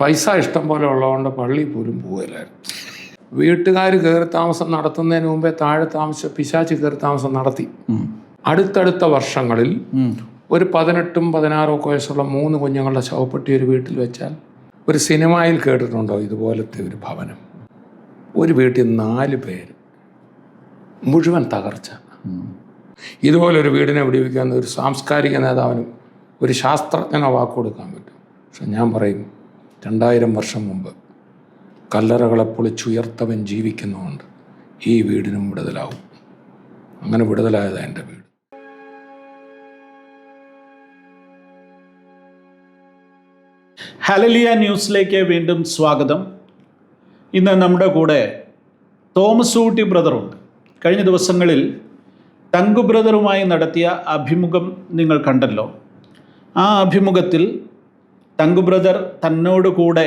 പൈസ ഇഷ്ടം പോലെ ഉള്ളതുകൊണ്ട് പള്ളിയിൽ പോലും പോകില്ലായിരുന്നു. വീട്ടുകാർ കയറി താമസം നടത്തുന്നതിന് മുമ്പേ താഴെ താമസിച്ച പിശാച് കയറി താമസം നടത്തി. അടുത്തടുത്ത വർഷങ്ങളിൽ ഒരു 18ഉം 16ഉം ഒക്കെ വയസ്സുള്ള 3 കുഞ്ഞുങ്ങളുടെ ശവപ്പെട്ടി ഒരു വീട്ടിൽ വെച്ചാൽ, ഒരു സിനിമയിൽ കേട്ടിട്ടുണ്ടോ ഇതുപോലത്തെ ഒരു ഭവനം? ഒരു വീട്ടിൽ 4 പേര്, മുഴുവൻ തകർച്ച. ഇതുപോലൊരു വീടിനെ വിടിവിക്കാൻ ഒരു സാംസ്കാരിക നേതാവിനും ഒരു ശാസ്ത്രജ്ഞനോ വാക്ക് കൊടുക്കാൻ പറ്റും. പക്ഷെ ഞാൻ പറയും, 2000 വർഷം മുമ്പ് കല്ലറകളെ പൊളിച്ചുയർത്തവൻ ജീവിക്കുന്നുണ്ട്. ഈ വീടിനും വിടുതലാവും. അങ്ങനെ വിടുതലായതാണ് എൻ്റെ വീട്. ഹല്ലേലൂയ ന്യൂസിലേക്ക് വീണ്ടും സ്വാഗതം. ഇന്ന് നമ്മുടെ കൂടെ തോമസ് ഊട്ടി ബ്രദറുണ്ട്. കഴിഞ്ഞ ദിവസങ്ങളിൽ തങ്കു ബ്രദറുമായി നടത്തിയ അഭിമുഖം നിങ്ങൾ കണ്ടല്ലോ. ആ അഭിമുഖത്തിൽ തങ്കു ബ്രദർ തന്നോട് കൂടെ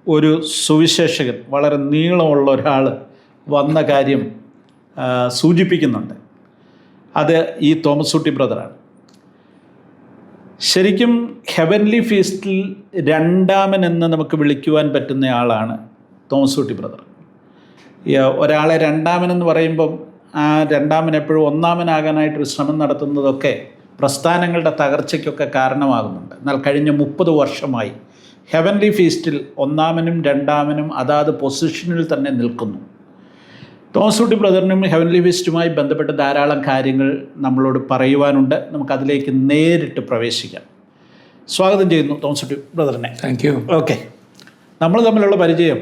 ഒരു സുവിശേഷകൻ, വളരെ നീളമുള്ള ഒരാൾ വന്ന കാര്യം സൂചിപ്പിക്കുന്നുണ്ട്. അത് ഈ തോമസ് ഊട്ടി ബ്രദറാണ്. ശരിക്കും ഹെവൻലി ഫീസ്റ്റിൽ രണ്ടാമനെന്ന് നമുക്ക് വിളിക്കുവാൻ പറ്റുന്ന ആളാണ് തോമസ് ഊട്ടി ബ്രദർ. ഒരാളെ രണ്ടാമനെന്ന് പറയുമ്പം ആ രണ്ടാമൻ എപ്പോഴും ഒന്നാമനാകാനായിട്ടൊരു ശ്രമം നടത്തുന്നതൊക്കെ പ്രസ്ഥാനങ്ങളുടെ തകർച്ചയ്ക്കൊക്കെ കാരണമാകുന്നുണ്ട്. എന്നാൽ കഴിഞ്ഞ 30 വർഷമായി ഹെവൻലി ഫീസ്റ്റിൽ ഒന്നാമനും രണ്ടാമനും അതാത് പൊസിഷനിൽ തന്നെ നിൽക്കുന്നു. തോമസ് ഊട്ടി ബ്രദറിനും ഹെവൻലി ഫീസ്റ്റുമായി ബന്ധപ്പെട്ട് ധാരാളം കാര്യങ്ങൾ നമ്മളോട് പറയുവാനുണ്ട്. നമുക്കതിലേക്ക് നേരിട്ട് പ്രവേശിക്കാം. സ്വാഗതം ചെയ്യുന്നു തോമസ് ഊട്ടി ബ്രദറിനെ. Thank you. ഓക്കെ, നമ്മൾ തമ്മിലുള്ള പരിചയം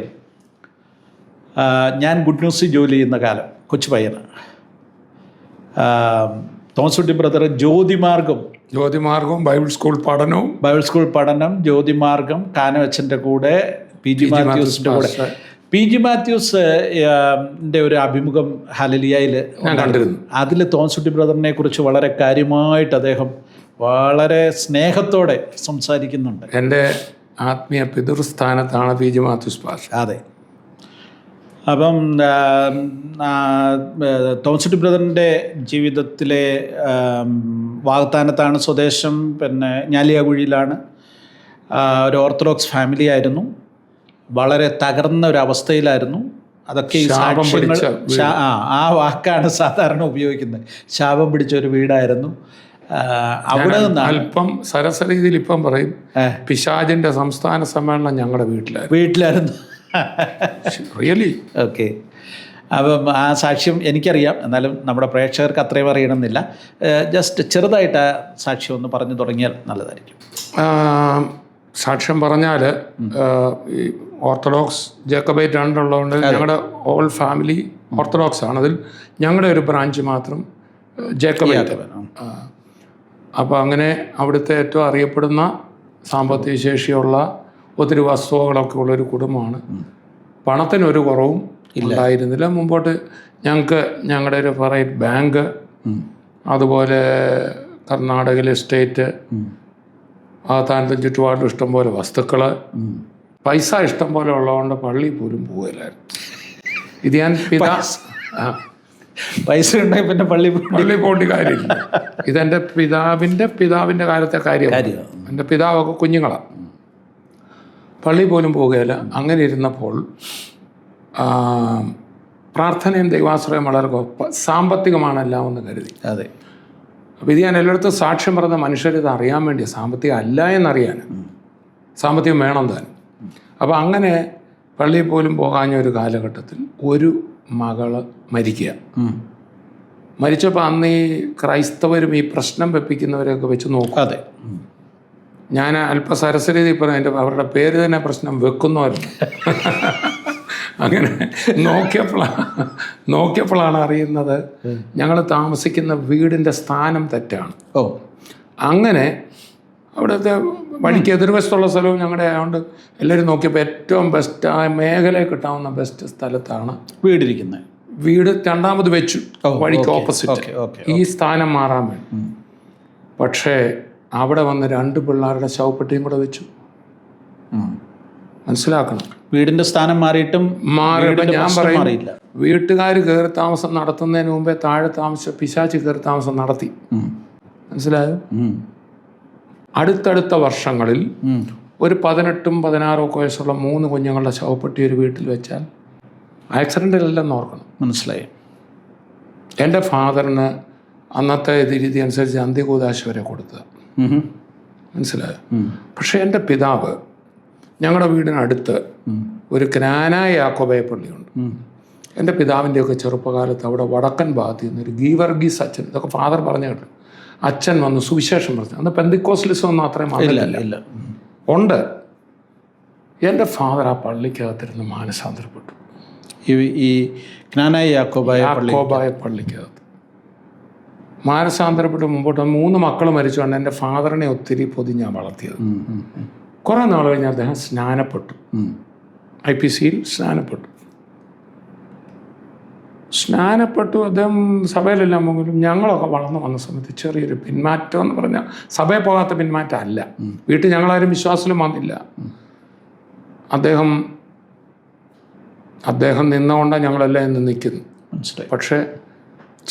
ഞാൻ ഗുഡ് ന്യൂസിൽ ജോലി ചെയ്യുന്ന കാലം, കൊച്ചു പയ്യനാണ്. Thomas Ooty brother Jyothimargam bible school പഠനം, ജ്യോതിമാർഗം, കാനവച്ചൻ്റെ കൂടെ, പി ജി മാത്യൂസിൻ്റെ കൂടെ. പി ജി മാത്യൂസിൻ്റെ ഒരു അഭിമുഖം ഹല്ലേലൂയയിൽ ഞാൻ കണ്ടിരുന്നു. അതിൽ തോമസ് ഊട്ടി ബ്രദറിനെ കുറിച്ച് വളരെ കാര്യമായിട്ട് അദ്ദേഹം വളരെ സ്നേഹത്തോടെ സംസാരിക്കുന്നുണ്ട്. എൻ്റെ ആത്മീയ പിതൃസ്ഥാനത്താണ് പി ജി മാത്യൂസ് പാഷ. അതെ. അപ്പം തോമസ് ഊട്ടി ബ്രദറിൻ്റെ ജീവിതത്തിലെ വാഗ്ദാനത്താണ് സ്വദേശം, പിന്നെ ഞാലിയാകുഴിയിലാണ്. ഒരു ഓർത്തഡോക്സ് ഫാമിലി ആയിരുന്നു. വളരെ തകർന്ന ഒരു അവസ്ഥയിലായിരുന്നു. അതൊക്കെ ഈ സാക്ഷ്യങ്ങൾ, ആ വാക്കാണ് സാധാരണ ഉപയോഗിക്കുന്നത്. ശാപം പിടിച്ച ഒരു വീടായിരുന്നു. അവിടെ നിന്ന് അല്പം സരസരീതിയിൽ ഇപ്പം പറയും, പിശാചിന്റെ സംസ്ഥാന സമ്മേളനം ഞങ്ങളുടെ വീട്ടിലായിരുന്നു. റിയലി? ഓക്കെ. അപ്പം ആ സാക്ഷ്യം എനിക്കറിയാം, എന്നാലും നമ്മുടെ പ്രേക്ഷകർക്ക് അത്രയും അറിയണമെന്നില്ല. ജസ്റ്റ് ചെറുതായിട്ട് ആ സാക്ഷ്യം ഒന്ന് പറഞ്ഞു തുടങ്ങിയാൽ നല്ലതായിരിക്കും. സാക്ഷ്യം പറഞ്ഞാൽ, ഈ ഓർത്തഡോക്സ് ജേക്കബൈറ്റ് ഉള്ളതുകൊണ്ട് ഞങ്ങളുടെ ഓൾ ഫാമിലി ഓർത്തഡോക്സ് ആണ്. അതിൽ ഞങ്ങളുടെ ഒരു ബ്രാഞ്ച് മാത്രം ജേക്കബൈറ്റ്. അപ്പോൾ അങ്ങനെ അവിടുത്തെ ഏറ്റവും അറിയപ്പെടുന്ന സാമ്പത്തിക ശേഷിയുള്ള ഒത്തിരി വസ്തുവകളൊക്കെ ഉള്ളൊരു കുടുംബമാണ്. പണത്തിനൊരു കുറവും ഇല്ലായിരുന്നില്ല. മുമ്പോട്ട് ഞങ്ങൾക്ക് ഞങ്ങളുടെ ഒരു പ്രൈവറ്റ് ബാങ്ക്, അതുപോലെ കർണാടകയിലെ സ്റ്റേറ്റ്, ആസ്ഥാനത്തും ചുറ്റുപാടും ഇഷ്ടംപോലെ വസ്തുക്കൾ, പൈസ ഇഷ്ടം പോലെ ഉള്ളതുകൊണ്ട് പള്ളിയിൽ പോലും പോകില്ലായിരുന്നു. ഇത് ഞാൻ പൈസ ഉണ്ടെങ്കിൽ പിന്നെ പള്ളി പോകേണ്ട കാര്യമില്ല. ഇതെൻ്റെ പിതാവിൻ്റെ കാലത്തെ കാര്യമാണ്. എൻ്റെ പിതാവൊക്കെ കുഞ്ഞുങ്ങളാണ്, പള്ളിയിൽ പോലും പോകുകയില്ല. അങ്ങനെ ഇരുന്നപ്പോൾ പ്രാർത്ഥനയും ദൈവാശ്രയം വളരെ സാമ്പത്തികമാണെല്ലാം എന്ന് കരുതി. അതെ. അപ്പോൾ ഇത് ഞാൻ എല്ലായിടത്തും സാക്ഷ്യം പറഞ്ഞ മനുഷ്യരിത് അറിയാൻ വേണ്ടി, സാമ്പത്തികം അല്ല എന്നറിയാൻ, സാമ്പത്തികം വേണം താൻ. അപ്പോൾ അങ്ങനെ പള്ളിയിൽ പോലും പോകാഞ്ഞ ഒരു കാലഘട്ടത്തിൽ ഒരു മകള് മരിക്കുക. മരിച്ചപ്പോൾ അന്ന് ഈ ക്രൈസ്തവരും ഈ പ്രശ്നം വെപ്പിക്കുന്നവരെയൊക്കെ വെച്ച് നോക്കും. അതെ. ഞാൻ അല്പ സരസ്വരീതി പറഞ്ഞു, അവരുടെ പേര് തന്നെ പ്രശ്നം വെക്കുന്നവരുന്നു. അങ്ങനെ നോക്കിയപ്പോഴാണ് അറിയുന്നത് ഞങ്ങൾ താമസിക്കുന്ന വീടിൻ്റെ സ്ഥാനം തെറ്റാണ്. അങ്ങനെ അവിടുത്തെ വഴിക്ക് എതിർവശത്തുള്ള സ്ഥലവും ഞങ്ങളുടെ ആയതുകൊണ്ട് എല്ലാവരും നോക്കിയപ്പോൾ ഏറ്റവും ബെസ്റ്റ്, ആ മേഖലയിൽ കിട്ടാവുന്ന ബെസ്റ്റ് സ്ഥലത്താണ് വീടിരിക്കുന്നത്. വീട് രണ്ടാമത് വെച്ചു, വഴിക്ക് ഓപ്പോസിറ്റ്. ഈ സ്ഥാനം മാറാൻ വേണ്ടി. പക്ഷേ അവിടെ വന്ന് 2 പിള്ളേരുടെ ശവപ്പെട്ടിയും കൂടെ വെച്ചു. മനസ്സിലാക്കണം, വീടിന്റെ സ്ഥാനം മാറിയിട്ടും ഞാൻ പറയില്ല. വീട്ടുകാർ കയറി താമസം നടത്തുന്നതിന് മുമ്പേ താഴെ താമസിച്ച പിശാച് കയറി താമസം നടത്തി. മനസ്സിലായോ? അടുത്തടുത്ത വർഷങ്ങളിൽ ഒരു 18ഉം 16ഉം ഒക്കെ വയസ്സുള്ള 3 കുഞ്ഞുങ്ങളുടെ ശവപ്പെട്ടി ഒരു വീട്ടിൽ വെച്ചാൽ ആക്സിഡൻറ്റിലല്ലെന്ന് ഓർക്കണം. മനസ്സിലായി. എൻ്റെ ഫാദറിന് അന്നത്തെ രീതി അനുസരിച്ച് അന്ത്യകൂദാശ വരെ കൊടുത്തത്. മനസ്സിലായോ? പക്ഷേ എൻ്റെ പിതാവ് ഞങ്ങളുടെ വീടിനടുത്ത് ഒരു ക്നാനായ യാക്കോബായ പള്ളിയുണ്ട്. എൻ്റെ പിതാവിൻ്റെയൊക്കെ ചെറുപ്പകാലത്ത് അവിടെ വടക്കൻ ഭാഗത്ത് നിന്നൊരു ഗീവർഗീസ് അച്ഛൻ, ഇതൊക്കെ ഫാദർ പറഞ്ഞു കേട്ടു, അച്ഛൻ വന്ന് സുവിശേഷം പറഞ്ഞു. അന്ന് പെന്തിക്കോസ്റ്റലിസം ഒന്നും അത്രയും വന്നില്ല. ഉണ്ട്. എൻ്റെ ഫാദർ ആ പള്ളിക്കകത്തിരുന്ന് മാനസാന്തരപ്പെട്ടു. ഈ ക്നാനായ യാക്കോബായ പള്ളിക്കകത്ത് മാനസാന്തരപ്പെട്ട് മുമ്പോട്ട് 3 മക്കൾ മരിച്ചുകൊണ്ട് എൻ്റെ ഫാദറിനെ ഒത്തിരി പൊതിഞ്ഞാണ് വളർത്തിയത്. കുറേ നാൾ കഴിഞ്ഞ് അദ്ദേഹം സ്നാനപ്പെട്ടു. IPCയിൽ സ്നാനപ്പെട്ടു. അദ്ദേഹം സഭയിലെല്ലാം പോലും ഞങ്ങളൊക്കെ വളർന്നു വന്ന സമയത്ത് ചെറിയൊരു പിന്മാറ്റം എന്ന് പറഞ്ഞാൽ സഭയിൽ പോകാത്ത പിന്മാറ്റം അല്ല. വീട്ടിൽ ഞങ്ങളാരും വിശ്വാസത്തിലും വന്നില്ല. അദ്ദേഹം നിന്നുകൊണ്ടാണ് ഞങ്ങളെല്ലാം ഇന്ന് നിൽക്കുന്നു. പക്ഷേ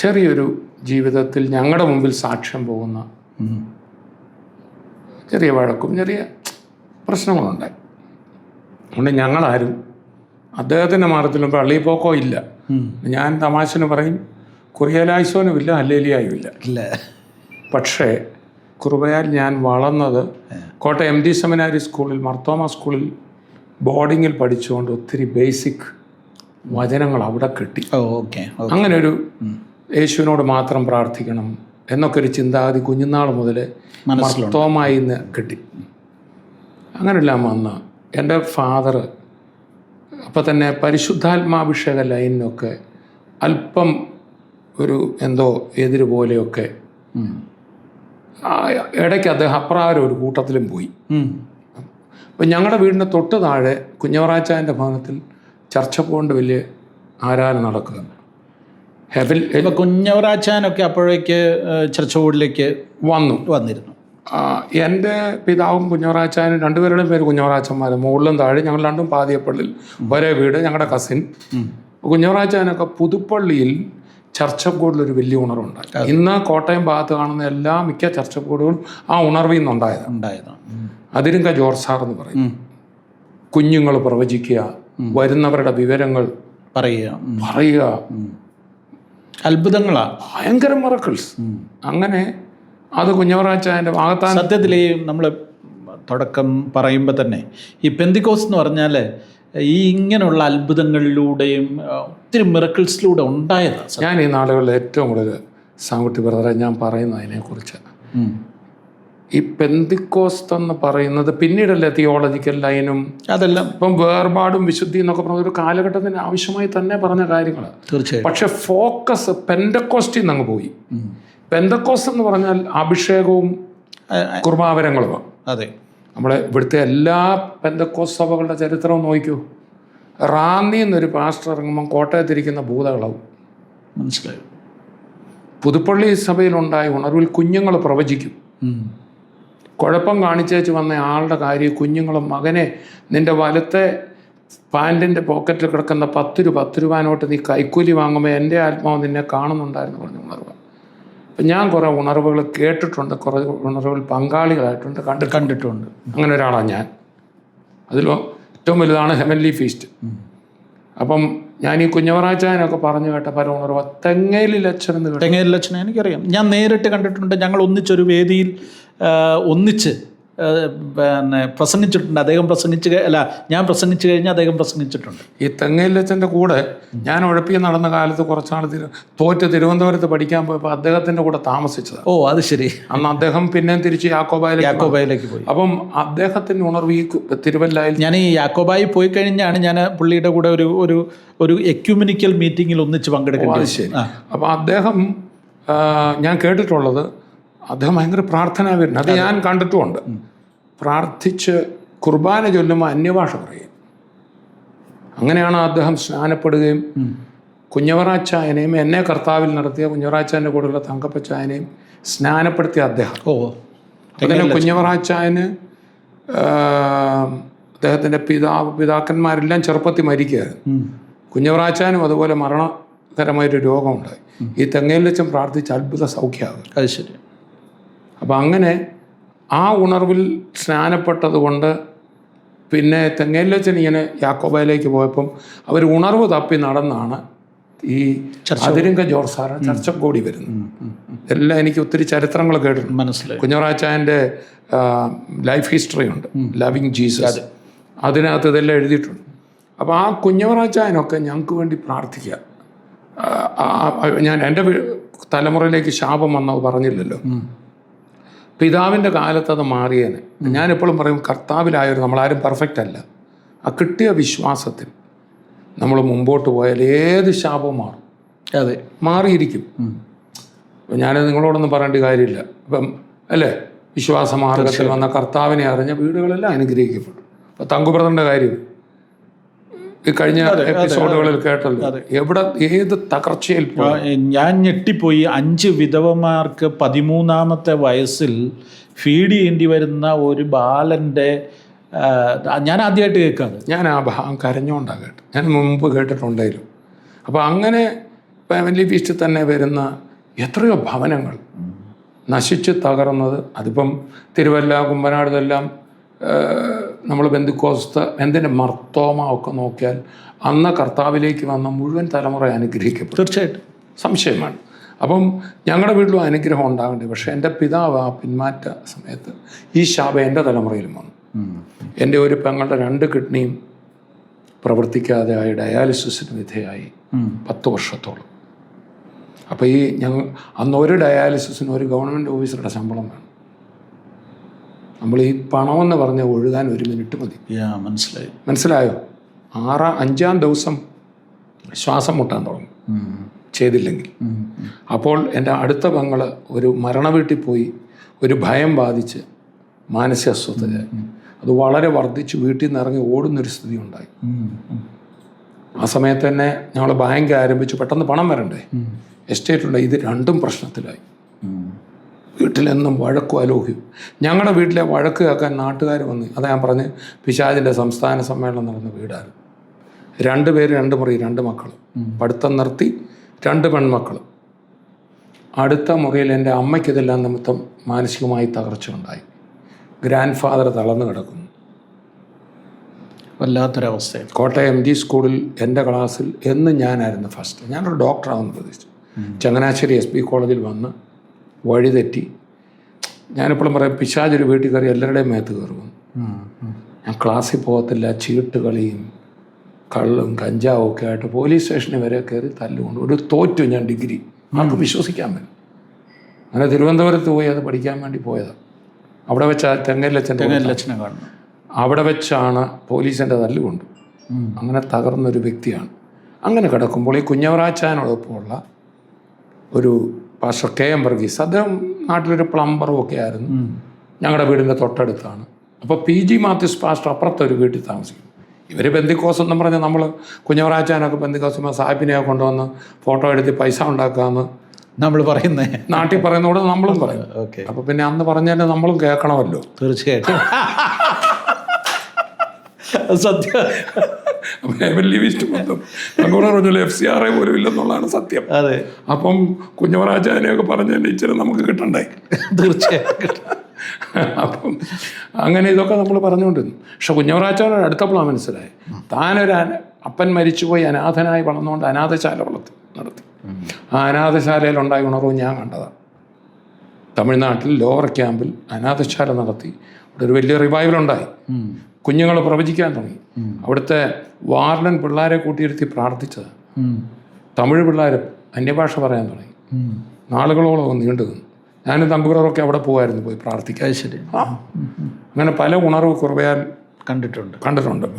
ചെറിയൊരു ജീവിതത്തിൽ ഞങ്ങളുടെ മുമ്പിൽ സാക്ഷ്യം പോകുന്ന ചെറിയ വഴക്കും ചെറിയ പ്രശ്നങ്ങളുണ്ടായി. അതുകൊണ്ട് ഞങ്ങളാരും അദ്ദേഹത്തിൻ്റെ മാർഗത്തിലും പള്ളിയിൽ പോക്കോ ഇല്ല. ഞാൻ തമാശന് പറയും, കുറിയലായുസോനും ഇല്ല, ഹല്ലേലിയായും ഇല്ല. പക്ഷേ കൃപയാൽ ഞാൻ വളർന്നത് കോട്ടയം MD സെമിനാരി സ്കൂളിൽ, മർത്തോമ സ്കൂളിൽ ബോർഡിങ്ങിൽ പഠിച്ചുകൊണ്ട് ഒത്തിരി ബേസിക് വചനങ്ങൾ അവിടെ കിട്ടി. അങ്ങനെ ഒരു യേശുവിനോട് മാത്രം പ്രാർത്ഥിക്കണം എന്നൊക്കെ ഒരു ചിന്താഗതി കുഞ്ഞുനാൾ മുതൽ മർത്തോമായി നിന്ന് കിട്ടി. അങ്ങനെല്ലാം വന്ന് എൻ്റെ ഫാദർ അപ്പം തന്നെ പരിശുദ്ധാത്മാഭിഷേക ലൈനിനൊക്കെ അല്പം ഒരു എന്തോ എതിര് പോലെയൊക്കെ ഇടയ്ക്ക് അദ്ദേഹം അപ്രകാരം ഒരു കൂട്ടത്തിലും പോയി. അപ്പം ഞങ്ങളുടെ വീടിൻ്റെ തൊട്ട് താഴെ കുഞ്ഞവറാച്ചായൻ്റെ ഭവനത്തിൽ ചർച്ച കൊണ്ട് വലിയ ആരാധന നടക്കുക. കുഞ്ഞവറാച്ചാനൊക്കെ അപ്പോഴേക്ക് ചർച്ച ബോർഡിലേക്ക് വന്നിരുന്നു. എൻ്റെ പിതാവും കുഞ്ഞവറാച്ചാനും രണ്ടുപേരുടെയും പേര് കുഞ്ഞവറാച്ചന്മാർ, മുകളിലും താഴെ ഞങ്ങൾ രണ്ടും പാതിയപ്പള്ളിയിൽ ഒരേ വീട്. ഞങ്ങളുടെ കസിൻ കുഞ്ഞവറാച്ചാനൊക്കെ പുതുപ്പള്ളിയിൽ ചർച്ച ബോർഡിലൊരു വലിയ ഉണർവുണ്ടായി. ഇന്ന് കോട്ടയം ഭാഗത്ത് കാണുന്ന എല്ലാ മിക്ക ചർച്ച ബോർഡുകളും ആ ഉണർവിൽ നിന്നുണ്ടായതാണ്. അതിരുങ്ക ജോർജ് സാർ എന്ന് പറയും. കുഞ്ഞുങ്ങൾ പ്രവചിക്കുക, വരുന്നവരുടെ വിവരങ്ങൾ പറയുക, അത്ഭുതങ്ങളാണ്, ഭയങ്കര മിറക്കിൾസ്. അങ്ങനെ അത് കുഞ്ഞവറാച്ചായൻ്റെ ഭാഗത്താണ്. സത്യത്തിൽ ഈ നമ്മൾ തുടക്കം പറയുമ്പോൾ തന്നെ ഈ പെന്തിക്കോസ് എന്ന് പറഞ്ഞാൽ ഈ ഇങ്ങനെയുള്ള അത്ഭുതങ്ങളിലൂടെയും ഒത്തിരി മിറക്കിൾസിലൂടെ ഉണ്ടായതാണ്. ഞാൻ ഈ നാളുകളിൽ ഏറ്റവും കൂടുതൽ സാങ്കുട്ടി ബ്രദറെ ഞാൻ പറയുന്നത് അതിനെക്കുറിച്ച്. ഈ പെന്തിക്കോസ്ത് എന്ന് പറയുന്നത് പിന്നീടല്ലേ തിയോളജിക്കൽ ലൈനും അതെല്ലാം ഇപ്പം വേർപാടും വിശുദ്ധി എന്നൊക്കെ പറഞ്ഞ ഒരു കാലഘട്ടത്തിന് ആവശ്യമായി തന്നെ പറഞ്ഞ കാര്യങ്ങളാണ്. തീർച്ചയായും. പക്ഷെ ഫോക്കസ് പെന്തക്കോസ്റ്റിൽ നിന്ന് അങ്ങ് പോയി. പെന്തക്കോസ്റ്റ് എന്ന് പറഞ്ഞാൽ അഭിഷേകവും കുർബാവരങ്ങളുമാണ്. അതെ. നമ്മളെ ഇവിടുത്തെ എല്ലാ പെന്തക്കോസ്റ്റ് സഭകളുടെ ചരിത്രവും നോക്കൂ. റാന്നി എന്നൊരു പാസ്റ്റർ ഇറങ്ങുമ്പം കോട്ടയത്തിരിക്കുന്ന ഭൂതകളവും. മനസ്സിലായി. പുതുപ്പള്ളി സഭയിലുണ്ടായ ഉണർവിൽ കുഞ്ഞുങ്ങൾ പ്രവചിക്കും. കുഴപ്പം കാണിച്ചേച്ച് വന്ന ആളുടെ കാര്യം കുഞ്ഞുങ്ങളും, മകനെ നിൻ്റെ വലത്തെ പാൻറ്റിൻ്റെ പോക്കറ്റിൽ കിടക്കുന്ന 10 രൂപ നോട്ട് നീ കൈക്കൂലി വാങ്ങുമ്പോൾ എൻ്റെ ആത്മാവ് നിന്നെ കാണുന്നുണ്ടായിരുന്നു പറഞ്ഞ ഉണർവ്. അപ്പം ഞാൻ കുറേ ഉണർവുകൾ കേട്ടിട്ടുണ്ട്, കുറേ ഉണർവുകൾ പങ്കാളികളായിട്ടുണ്ട്, കണ്ടിട്ടുണ്ട്. അങ്ങനെ ഒരാളാണ് ഞാൻ. അതിൽ ഏറ്റവും വലുതാണ് ഹെവൻലി ഫീസ്റ്റ്. അപ്പം ഞാൻ ഈ കുഞ്ഞവറാച്ചായനൊക്കെ പറഞ്ഞു കേട്ട പല ഉണർവ് തെങ്ങയിലച്ഛൻ എന്ന് കേട്ടു. തെങ്ങയിലച്ഛനെ എനിക്കറിയാം, ഞാൻ നേരിട്ട് കണ്ടിട്ടുണ്ട്. ഞങ്ങൾ ഒന്നിച്ചൊരു വേദിയിൽ ഒന്നിച്ച് പിന്നെ പ്രസംഗിച്ചിട്ടുണ്ട്. അദ്ദേഹം ഞാൻ പ്രസംഗിച്ചു കഴിഞ്ഞാൽ അദ്ദേഹം പ്രസംഗിച്ചിട്ടുണ്ട്. ഈ തെങ്ങയിലച്ഛൻ്റെ കൂടെ ഞാൻ ഉഴപ്പി നടന്ന കാലത്ത് കുറച്ചാൾ തോറ്റ് തിരുവനന്തപുരത്ത് പഠിക്കാൻ പോയപ്പോൾ അദ്ദേഹത്തിൻ്റെ കൂടെ താമസിച്ചത്. ഓ, അത് ശരി. അന്ന് അദ്ദേഹം പിന്നെ തിരിച്ച് യാക്കോബായിലേക്ക് പോയി. അപ്പം അദ്ദേഹത്തിൻ്റെ ഉണർവ് ഈ തിരുവല്ലായിൽ ഞാൻ ഈ യാക്കോബായി പോയി കഴിഞ്ഞാണ് ഞാൻ പുള്ളിയുടെ കൂടെ ഒരു എക്യുമെനിക്കൽ മീറ്റിങ്ങിൽ ഒന്നിച്ച് പങ്കെടുക്കുന്നത്. ശരി. അപ്പം അദ്ദേഹം ഞാൻ കേട്ടിട്ടുള്ളത് അദ്ദേഹം ഭയങ്കര പ്രാർത്ഥനാവീരൻ. അത് ഞാൻ കണ്ടിട്ടുമുണ്ട്. പ്രാർത്ഥിച്ച് കുർബാന ചൊല്ലുമ്പോൾ അന്യഭാഷ പറയും. അങ്ങനെയാണ് അദ്ദേഹം സ്നാനപ്പെടുകയും കുഞ്ഞവറാച്ചായനെയും എന്നെ കർത്താവിൽ നടത്തിയ കുഞ്ഞവറാച്ചായൻ്റെ കൂടെയുള്ള തങ്കപ്പച്ചായനെയും സ്നാനപ്പെടുത്തിയ അദ്ദേഹം. അതിന് കുഞ്ഞവറാച്ചായന് അദ്ദേഹത്തിൻ്റെ പിതാക്കന്മാരെല്ലാം ചെറുപ്പത്തിൽ മരിക്കുകയായിരുന്നു. കുഞ്ഞവറാച്ചാനും അതുപോലെ മരണകരമായൊരു രോഗമുണ്ടായി. ഈ തെങ്ങയിലച്ഛൻ പ്രാർത്ഥിച്ച് അത്ഭുത സൗഖ്യമാകും. അത് ശരി. അപ്പം അങ്ങനെ ആ ഉണർവിൽ സ്നാനപ്പെട്ടത് കൊണ്ട് പിന്നെ തെങ്ങേലച്ചൻ ഇങ്ങനെ യാക്കോബയിലേക്ക് പോയപ്പം അവർ ഉണർവ് തപ്പി നടന്നാണ് ഈ അതിരിങ്ക ജോർജ് സാറ് ചർച്ചക്കോടി വരുന്നത്. എല്ലാം എനിക്ക് ഒത്തിരി ചരിത്രങ്ങൾ കേട്ടിട്ടുണ്ട്. മനസ്സിലായി. കുഞ്ഞവറാച്ചാൻ്റെ ലൈഫ് ഹിസ്റ്ററി ഉണ്ട്, ലവിങ് ജീസസ്, അതിനകത്ത് ഇതെല്ലാം എഴുതിയിട്ടുണ്ട്. അപ്പോൾ ആ കുഞ്ഞവറാച്ചായനൊക്കെ ഞങ്ങൾക്ക് വേണ്ടി പ്രാർത്ഥിക്കുക. ഞാൻ എൻ്റെ തലമുറയിലേക്ക് ശാപം വന്നത് പറഞ്ഞില്ലല്ലോ. പിതാവിൻ്റെ കാലത്ത് അത് മാറിയേനെ. ഞാനെപ്പോഴും പറയും, കർത്താവിലായൊരു നമ്മളാരും പെർഫെക്റ്റ് അല്ല. ആ കിട്ടിയ വിശ്വാസത്തിൽ നമ്മൾ മുമ്പോട്ട് പോയാൽ ഏത് ശാപവും മാറും. അതെ, മാറിയിരിക്കും. ഞാനത് നിങ്ങളോടൊന്നും പറയേണ്ട കാര്യമില്ല. ഇപ്പം അല്ലേ, വിശ്വാസ മാർഗത്തിൽ വന്ന കർത്താവിനെ അറിഞ്ഞ വീടുകളെല്ലാം അനുഗ്രഹിക്കപ്പെട്ടു. ഇപ്പം തങ്കുബ്രദറിൻ്റെ കാര്യം ഈ കഴിഞ്ഞ എപ്പിസോഡുകളിൽ കേട്ടല്ലോ. എവിടെ ഏത് തകർച്ചയിൽ ഞാൻ ഞെട്ടിപ്പോയി. 5 വിധവമാർക്ക് 13ാമത്തെ വയസ്സിൽ ഫീഡ് ചെയ്യേണ്ടി വരുന്ന ഒരു ബാലൻ്റെ ഞാൻ ആദ്യമായിട്ട് കേൾക്കാറ്. ഞാൻ ആ ഭാഗം കരഞ്ഞുകൊണ്ടാണ് കേട്ടത്. ഞാൻ മുമ്പ് കേട്ടിട്ടുണ്ടായിരുന്നു. അപ്പോൾ അങ്ങനെ ഫാമിലി ഫീസ്റ്റിൽ തന്നെ വരുന്ന എത്രയോ ഭവനങ്ങൾ നശിച്ച് തകർന്നത്. അതിപ്പം തിരുവല്ല, കുമ്പനാട്, ഇതെല്ലാം നമ്മൾ ബന്ധുക്കോസ്ത എന്തിൻ്റെ മർത്തോമ ഒക്കെ നോക്കിയാൽ അന്ന് കർത്താവിലേക്ക് വന്ന മുഴുവൻ തലമുറ അനുഗ്രഹിക്കപ്പെടും. തീർച്ചയായിട്ടും സംശയമാണ്. അപ്പം ഞങ്ങളുടെ വീട്ടിലും അനുഗ്രഹം ഉണ്ടാകേണ്ടത്. പക്ഷേ എൻ്റെ പിതാവ് ആ പിന്മാറ്റ സമയത്ത് ഈ ശാപം എൻ്റെ തലമുറയിലും വന്നു. എൻ്റെ ഒരു പെങ്ങളുടെ 2 കിഡ്നിയും പ്രവർത്തിക്കാതെ ആയി ഡയാലിസിസിന് വിധേയമായി 10 വർഷത്തോളം. അപ്പോൾ ഈ അന്ന് ഒരു ഡയാലിസിസിന് ഒരു ഗവൺമെൻറ് ഓഫീസറുടെ ശമ്പളം വേണം. നമ്മൾ ഈ പണമെന്ന് പറഞ്ഞ ഒഴുകാൻ 1 മിനിറ്റ് മതി. മനസ്സിലായോ? 5-ാം ദിവസം ശ്വാസം മുട്ടാൻ തുടങ്ങും ചെയ്തില്ലെങ്കിൽ. അപ്പോൾ എൻ്റെ അടുത്ത പെങ്ങൾ ഒരു മരണ വീട്ടിൽ പോയി ഒരു ഭയം ബാധിച്ച് മാനസിക അസ്വസ്ഥതയായി. അത് വളരെ വർദ്ധിച്ച് വീട്ടിൽ നിന്ന് ഇറങ്ങി ഓടുന്നൊരു സ്ഥിതി ഉണ്ടായി. ആ സമയത്ത് തന്നെ ഞങ്ങൾ ബാങ്ക് ആരംഭിച്ചു. പെട്ടെന്ന് പണം വരണ്ടേ, എസ്റ്റേറ്റ് ഉണ്ട്. ഇത് രണ്ടും പ്രശ്നത്തിലായി. വീട്ടിലെന്നും വഴക്കും അലോഹ്യം. ഞങ്ങളുടെ വീട്ടിലെ വഴക്ക് കേൾക്കാൻ നാട്ടുകാർ വന്ന്, അതാ ഞാൻ പറഞ്ഞ് പിശാചിൻ്റെ സംസ്ഥാന സമ്മേളനം നടന്ന വീടാണ്. 2 പേര് 2 മുറി, 2 മക്കൾ. പഠിത്തം നിർത്തി, 2 പെൺമക്കൾ. അടുത്ത മുറിയിൽ എൻ്റെ അമ്മയ്ക്ക് ഇതെല്ലാം നിമിത്തം മാനസികമായി തകർച്ച ഉണ്ടായി. ഗ്രാൻഡ് ഫാദർ തളർന്നു കിടക്കുന്നു. വല്ലാത്തൊരവസ്ഥ. കോട്ടയം MG സ്കൂളിൽ എൻ്റെ ക്ലാസ്സിൽ എന്നും ഞാനായിരുന്നു ഫസ്റ്റ്. ഞാനൊരു ഡോക്ടറാണെന്ന് പ്രതീക്ഷിച്ചു. ചങ്ങനാശ്ശേരി SB കോളേജിൽ വന്ന് വഴിതെറ്റി. ഞാനിപ്പോഴും പറയാം, പിശാചൊരു വീട്ടിൽ കയറി എല്ലാവരുടെയും മേത്ത് കയറും. ഞാൻ ക്ലാസ്സിൽ പോകത്തില്ല. ചീട്ട് കളിയും കള്ളും കഞ്ചാവും ഒക്കെ ആയിട്ട് പോലീസ് സ്റ്റേഷനിൽ വരെ കയറി തല്ലുകൊണ്ട് ഒരു തോറ്റു. ഞാൻ ഡിഗ്രി ആർക്ക് വിശ്വസിക്കാൻ പറ്റും. അങ്ങനെ തിരുവനന്തപുരത്ത് പോയി അത് പഠിക്കാൻ വേണ്ടി പോയതാണ്. അവിടെ വെച്ച് തെങ്ങല്ലച്ചനെ കാണുന്നു. അവിടെ വെച്ചാണ് പോലീസിൻ്റെ തല്ലുകൊണ്ട് അങ്ങനെ തകർന്നൊരു വ്യക്തിയാണ്. അങ്ങനെ കിടക്കുമ്പോൾ ഈ കുഞ്ഞവറാച്ചാനോടൊപ്പമുള്ള ഒരു പാസ്റ്റർ KM വർഗീസ്, അദ്ദേഹം നാട്ടിലൊരു പ്ലംബറും ഒക്കെ ആയിരുന്നു. ഞങ്ങളുടെ വീടിൻ്റെ തൊട്ടടുത്താണ്. അപ്പോൾ PG മാത്യൂസ് പാസ്റ്റർ അപ്പുറത്തൊരു വീട്ടിൽ താമസിക്കും. ഇവർ ബന്ധിക്കോസ് എന്നും പറഞ്ഞ് നമ്മൾ കുഞ്ഞവറാച്ചാനൊക്കെ ബന്ധിക്കോസ് സാഹിബിനെയൊക്കെ കൊണ്ടുവന്ന് ഫോട്ടോ എടുത്ത് പൈസ ഉണ്ടാക്കാമെന്ന് നമ്മൾ പറയുന്നേ, നാട്ടിൽ പറയുന്നതോടെ നമ്മളും പറയും. അപ്പോൾ പിന്നെ അന്ന് പറഞ്ഞാൽ നമ്മളും കേൾക്കണമല്ലോ. തീർച്ചയായിട്ടും സത്യം. FCR പോലും ഇല്ലെന്നുള്ളതാണ് സത്യം. അതെ. അപ്പം കുഞ്ഞവറാച്ചാനെയൊക്കെ പറഞ്ഞതിൻ്റെ ഇച്ചിരി നമുക്ക് കിട്ടണ്ടേ? തീർച്ചയായിട്ടും. അപ്പം അങ്ങനെ ഇതൊക്കെ നമ്മൾ പറഞ്ഞുകൊണ്ടിരുന്നു. പക്ഷെ കുഞ്ഞവറാച്ചാനോട് അടുത്തപ്പോഴാണ് മനസ്സിലായി, താനൊരു അപ്പൻ മരിച്ചുപോയി അനാഥനായി വളർന്നുകൊണ്ട് അനാഥശാല നടത്തി. ആ അനാഥശാലയിലുണ്ടായ ഉണർവ് ഞാൻ കണ്ടതാണ്. തമിഴ്നാട്ടിൽ ലോവർ ക്യാമ്പിൽ അനാഥശാല നടത്തി. അവിടെ ഒരു വലിയ റിവൈവലുണ്ടായി. കുഞ്ഞുങ്ങൾ പ്രവചിക്കാൻ തുടങ്ങി. അവിടുത്തെ വാർഡൻ പിള്ളേരെ കൂട്ടിയിരുത്തി പ്രാർത്ഥിച്ചത്. തമിഴ് പിള്ളേർ അന്യഭാഷ പറയാൻ തുടങ്ങി. നാളുകളോളം നീണ്ടു നിന്നു. ഞാനും തമ്പുറൊക്കെ അവിടെ പോകുമായിരുന്നു, പോയി പ്രാർത്ഥിക്കാൻ. ശരി. അങ്ങനെ പല ഉണർവ് കുറയാൻ കണ്ടിട്ടുണ്ട്.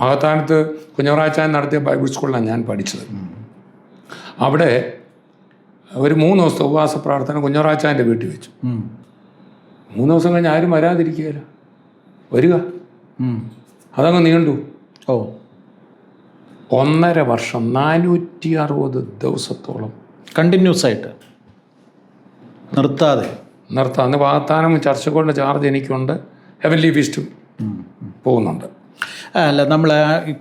മഹത്താനത്ത് കുഞ്ഞവറാച്ചാൻ നടത്തിയ ബൈബിൾ സ്കൂളിലാണ് ഞാൻ പഠിച്ചത്. അവിടെ ഒരു 3 ദിവസത്തെ ഉപവാസ പ്രാർത്ഥന കുഞ്ഞവറാച്ചാൻ്റെ വീട്ടിൽ വെച്ചു. 3 ദിവസം കഴിഞ്ഞ് ആരും വരാതിരിക്കുകയില്ല, വരിക. അതങ്ങ് നീണ്ടു. 1.5 വർഷം 460 ദിവസത്തോളം കണ്ടിന്യൂസ് ആയിട്ട് നിർത്താതെ. അന്ന് വാഗ്ദാനം ചർച്ചകളുടെ ചാർജ് എനിക്കുണ്ട്, ഹെവൻലി ഫീസ്റ്റും പോകുന്നുണ്ട്. അല്ല, നമ്മൾ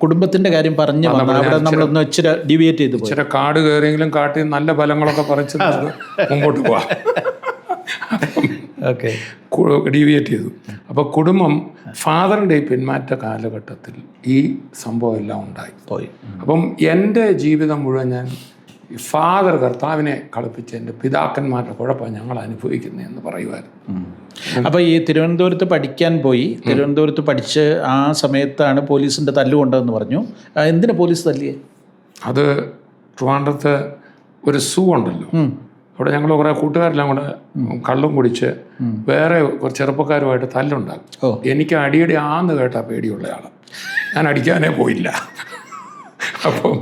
കുടുംബത്തിൻ്റെ കാര്യം പറഞ്ഞു അവിടെ നമ്മളൊന്ന് ഇച്ചിരി ഡിവിയേറ്റ് ചെയ്ത് പോയി. ഇച്ചിരി കാട് കയറിയെങ്കിലും കാട്ടിൽ നല്ല ഫലങ്ങളൊക്കെ പറിച്ച് മുമ്പോട്ട് പോവാം. ഓക്കെ, ഡീവിയേറ്റ് ചെയ്തു. അപ്പോൾ കുടുംബം ഫാദറിൻ്റെ പിന്മാറ്റ കാലഘട്ടത്തിൽ ഈ സംഭവം എല്ലാം ഉണ്ടായി പോയി. അപ്പം എൻ്റെ ജീവിതം മുഴുവൻ ഞാൻ ഫാദർ കർത്താവിനെ കളിപ്പിച്ച് എൻ്റെ പിതാക്കന്മാരുടെ കുഴപ്പം ഞങ്ങൾ അനുഭവിക്കുന്നതെന്ന് പറയുമായിരുന്നു. അപ്പോൾ ഈ തിരുവനന്തപുരത്ത് പഠിക്കാൻ പോയി, തിരുവനന്തപുരത്ത് പഠിച്ച് ആ സമയത്താണ് പോലീസിൻ്റെ തല്ലുകൊണ്ടതെന്ന് പറഞ്ഞു. എന്തിനാ പോലീസ് തല്ലിയേ? അത് ട്രിവാൻഡ്രത്ത് ഒരു സൂ ഉണ്ടല്ലോ, അവിടെ ഞങ്ങൾ കുറേ കൂട്ടുകാരെല്ലാം കൂടെ കള്ളും കുടിച്ച് വേറെ കുറച്ച് ചെറുപ്പക്കാരുമായിട്ട് തല്ലുണ്ടാകും. എനിക്ക് അടിയടി ആന്ന് കേട്ടാ പേടിയുള്ള ആളാണ്, ഞാൻ അടിക്കാനേ പോയില്ല. അപ്പം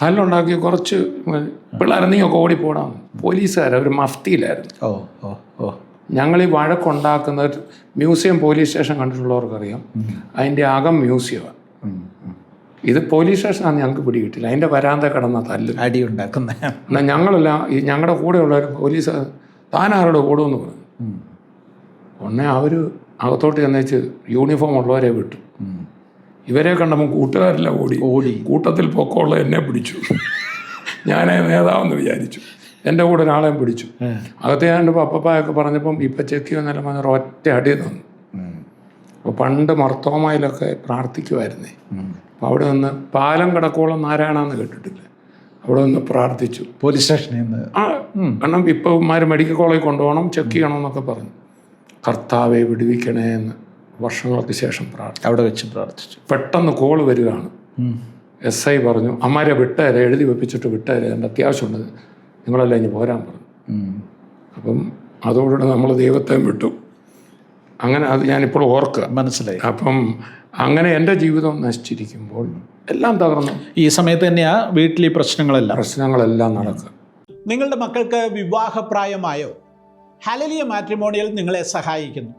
തല്ലുണ്ടാക്കി കുറച്ച് പിള്ളേരെ നീയൊക്കെ ഓടിപ്പോടാം. പോലീസുകാർ ഒരു മഫ്തിയിലായിരുന്നു. ഞങ്ങൾ ഈ വഴക്കുണ്ടാക്കുന്നത് മ്യൂസിയം പോലീസ് സ്റ്റേഷൻ കണ്ടിട്ടുള്ളവർക്കറിയാം, അതിൻ്റെ അകം മ്യൂസിയമാണ്. ഇത് പോലീസ് സ്റ്റേഷനാണ്, ഞങ്ങൾക്ക് പിടികിട്ടില്ല. അതിൻ്റെ വരാന്ത കിടന്ന തല്ല് അടി ഉണ്ടാക്കുന്ന. എന്നാൽ ഞങ്ങളെല്ലാം ഈ ഞങ്ങളുടെ കൂടെയുള്ളവർ പോലീസ് താനാരോട് ഓടുമെന്ന് പറഞ്ഞു. ഉടനെ അവർ അകത്തോട്ട് ചെന്നേച്ച് യൂണിഫോം ഉള്ളവരെ വിട്ടു. ഇവരെ കണ്ടപ്പോൾ കൂട്ടുകാരെല്ലാം ഓടി കൂട്ടത്തിൽ പൊക്കമുള്ള എന്നെ പിടിച്ചു. ഞാനേ നേതാവെന്ന് വിചാരിച്ചു. എൻ്റെ കൂടെ ഒരാളെയും പിടിച്ചു. അകത്ത് ഞാൻ പപ്പപ്പായൊക്കെ പറഞ്ഞപ്പം ഇപ്പം ചെക്ക് ചെയ്യുന്നല്ല പറഞ്ഞ ഒറ്റ അടി തന്നു. അപ്പോൾ പണ്ട് മർത്തോമയിലൊക്കെ പ്രാർത്ഥിക്കുമായിരുന്നേ. അപ്പോൾ അവിടെ നിന്ന് പാലം കിടക്കോളം നാരായണമെന്ന് കേട്ടിട്ടില്ല, അവിടെ നിന്ന് പ്രാർത്ഥിച്ചു പോലീസ് സ്റ്റേഷനിൽ നിന്ന്. കാരണം ഇപ്പം മെഡിക്കൽ കോളേജിൽ കൊണ്ടുപോകണം, ചെക്ക് ചെയ്യണമെന്നൊക്കെ പറഞ്ഞു. കർത്താവെ വിടുവിക്കണേ എന്ന് വർഷങ്ങൾക്ക് ശേഷം അവിടെ വെച്ച് പ്രാർത്ഥിച്ചു. പെട്ടെന്ന് കോള് വരികയാണ്. SI പറഞ്ഞു, അമ്മാരെ വിട്ടേരെ, എഴുതി വെപ്പിച്ചിട്ട് വിട്ടേരെ, എൻ്റെ അത്യാവശ്യമുണ്ട്, നിങ്ങളെല്ലാം ഇനി പോരാൻ പറഞ്ഞു. അപ്പം അതോടുകൂടെ നമ്മൾ ദൈവത്തെ വിട്ടു. അങ്ങനെ അത് ഞാനിപ്പോൾ ഓർക്കുക, മനസ്സിലായി. അപ്പം അങ്ങനെ എൻ്റെ ജീവിതം നശിച്ചിരിക്കുമ്പോൾ എല്ലാം തകർന്നു. ഈ സമയത്ത് തന്നെയാ വീട്ടിൽ ഈ പ്രശ്നങ്ങളെല്ലാം നടക്കുക. നിങ്ങളുടെ മക്കൾക്ക് വിവാഹപ്രായമായോ? ഹല്ലേലൂയ മാട്രിമോണിയൽ നിങ്ങളെ സഹായിക്കുന്നു.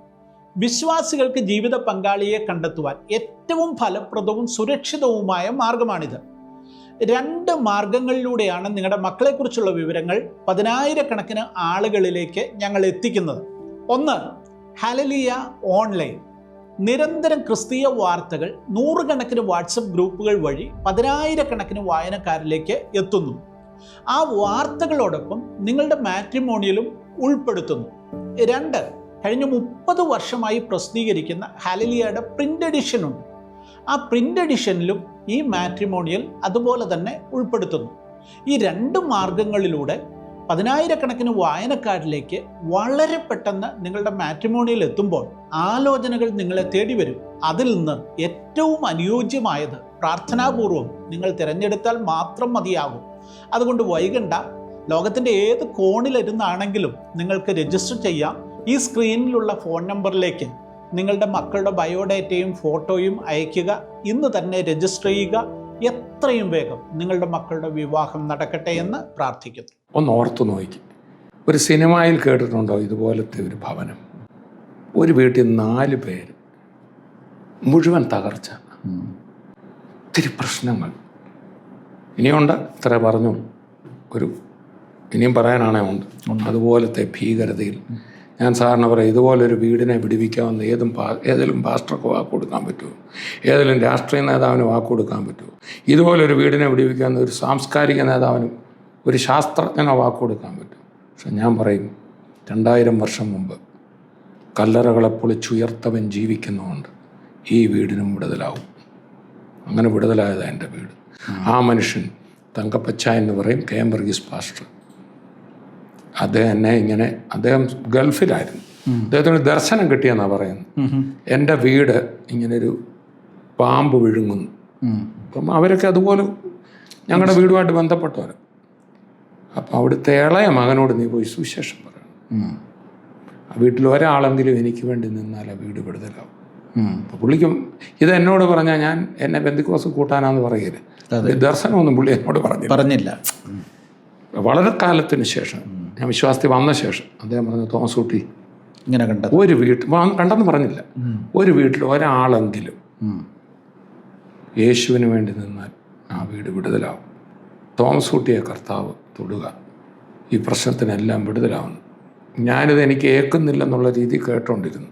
വിശ്വാസികൾക്ക് ജീവിത പങ്കാളിയെ കണ്ടെത്തുവാൻ ഏറ്റവും ഫലപ്രദവും സുരക്ഷിതവുമായ മാർഗമാണിത്. 2 മാർഗങ്ങളിലൂടെയാണ് നിങ്ങളുടെ മക്കളെക്കുറിച്ചുള്ള വിവരങ്ങൾ 10,000-കണക്കിന് ആളുകളിലേക്ക് ഞങ്ങൾ എത്തിക്കുന്നത്. ഒന്ന്, ഹല്ലേലൂയ ഓൺലൈൻ. നിരന്തരം ക്രിസ്തീയ വാർത്തകൾ 100 വാട്സപ്പ് ഗ്രൂപ്പുകൾ വഴി 10,000-കണക്കിന് വായനക്കാരിലേക്ക് എത്തുന്നു. ആ വാർത്തകളോടൊപ്പം നിങ്ങളുടെ മാട്രിമോണിയലും ഉൾപ്പെടുത്തുന്നു. 2, കഴിഞ്ഞ 30 വർഷമായി പ്രസിദ്ധീകരിക്കുന്ന ഹല്ലേലൂയയുടെ പ്രിൻ്റ് എഡിഷൻ ഉണ്ട്. ആ പ്രിൻ്റ് എഡിഷനിലും ഈ മാട്രിമോണിയൽ അതുപോലെ തന്നെ ഉൾപ്പെടുത്തുന്നു. ഈ 2 മാർഗങ്ങളിലൂടെ 10,000-കണക്കിന് വായനക്കാരിലേക്ക് വളരെ പെട്ടെന്ന് നിങ്ങളുടെ മാട്രിമോണിയൽ എത്തുമ്പോൾ ആലോചനകൾ നിങ്ങളെ തേടി വരും. അതിൽ നിന്ന് ഏറ്റവും അനുയോജ്യമായത് പ്രാർത്ഥനാപൂർവം നിങ്ങൾ തിരഞ്ഞെടുത്താൽ മാത്രം മതിയാകും. അതുകൊണ്ട് വൈകണ്ട. ലോകത്തിൻ്റെ ഏത് കോണിലിരുന്നാണെങ്കിലും നിങ്ങൾക്ക് രജിസ്റ്റർ ചെയ്യാം. ഈ സ്ക്രീനിലുള്ള ഫോൺ നമ്പറിലേക്ക് നിങ്ങളുടെ മക്കളുടെ ബയോഡേറ്റയും ഫോട്ടോയും അയയ്ക്കുക. ഇന്ന് തന്നെ രജിസ്റ്റർ ചെയ്യുക. എത്രയും വേഗം നിങ്ങളുടെ മക്കളുടെ വിവാഹം നടക്കട്ടെ എന്ന് പ്രാർത്ഥിക്കുന്നു. ഒന്ന് ഓർത്തു നോക്കി, ഒരു സിനിമയിൽ കേട്ടിട്ടുണ്ടോ ഇതുപോലത്തെ ഒരു ഭവനം? ഒരു വീട്ടിൽ 4 പേര്, മുഴുവൻ തകർച്ച, ഒത്തിരി പ്രശ്നങ്ങൾ. ഇനിയുണ്ട്, ഇത്ര പറഞ്ഞു, ഇനിയും പറയാനാണേ ഉണ്ട്. അതുപോലത്തെ ഭീകരതയിൽ ഞാൻ സാറിന് പറയാം, ഇതുപോലൊരു വീടിനെ വിടുവിക്കാവുന്ന ഏതെങ്കിലും പാസ്റ്റർക്ക് വാക്ക് കൊടുക്കാൻ പറ്റുമോ? ഏതെങ്കിലും രാഷ്ട്രീയ നേതാവിന് വാക്ക് കൊടുക്കാൻ പറ്റുമോ? ഇതുപോലൊരു വീടിനെ വിടുവിക്കാവുന്ന ഒരു സാംസ്കാരിക നേതാവിനും ഒരു ശാസ്ത്രജ്ഞനോ വാക്ക് കൊടുക്കാൻ പറ്റും? പക്ഷെ ഞാൻ പറയും, 2000 വർഷം മുമ്പ് കല്ലറകളെ പൊളിച്ചുയർത്തവൻ ജീവിക്കുന്നുണ്ട്, ഈ വീടിനും വിടുതലാവും. അങ്ങനെ വിടുതലായതാണ് എൻ്റെ വീട്. ആ മനുഷ്യൻ തങ്കപ്പച്ച എന്ന് പറയും, KM വർഗീസ് പാസ്റ്റർ. അദ്ദേഹം ഗൾഫിലായിരുന്നു. അദ്ദേഹത്തിന് ദർശനം കിട്ടിയെന്നാണ് പറയുന്നത്. എൻ്റെ വീട് ഇങ്ങനൊരു പാമ്പ് വിഴുങ്ങുന്നു. അപ്പം അവരൊക്കെ അതുപോലെ ഞങ്ങളുടെ വീടുമായിട്ട് ബന്ധപ്പെട്ടവർ. അപ്പം അവിടുത്തെ ഇളയ മകനോട് നീ പോയി സുവിശേഷം പറയണം. ആ വീട്ടിൽ ഒരാളെങ്കിലും എനിക്ക് വേണ്ടി നിന്നാൽ ആ വീട് വിടുതലാവും. അപ്പോൾ പുള്ളിക്കും ഇത് എന്നോട് പറഞ്ഞാൽ ഞാൻ എന്നെ ബന്ധുക്കോസ് കൂട്ടാനാന്ന് പറയരുത്. ദർശനമൊന്നും പുള്ളി എന്നോട് പറഞ്ഞില്ല. വളരെ കാലത്തിന് ശേഷം, ഞാൻ വിശ്വാസത്തിൽ വന്ന ശേഷം അദ്ദേഹം പറഞ്ഞു, തോമസ് കുട്ടി ഇങ്ങനെ ഒരു വീട്ടിൽ കണ്ടെന്ന് പറഞ്ഞില്ല, ഒരു വീട്ടിൽ ഒരാളെങ്കിലും യേശുവിന് വേണ്ടി നിന്നാൽ ആ വീട് വിടുതലാവും. തോമസ് കുട്ടിയെ കർത്താവ് തൊടുക, ഈ പ്രശ്നത്തിനെല്ലാം വിടുതലാവുന്നു. ഞാനിത് എനിക്ക് ഏൽക്കുന്നില്ലെന്നുള്ള രീതി കേട്ടോണ്ടിരുന്നു,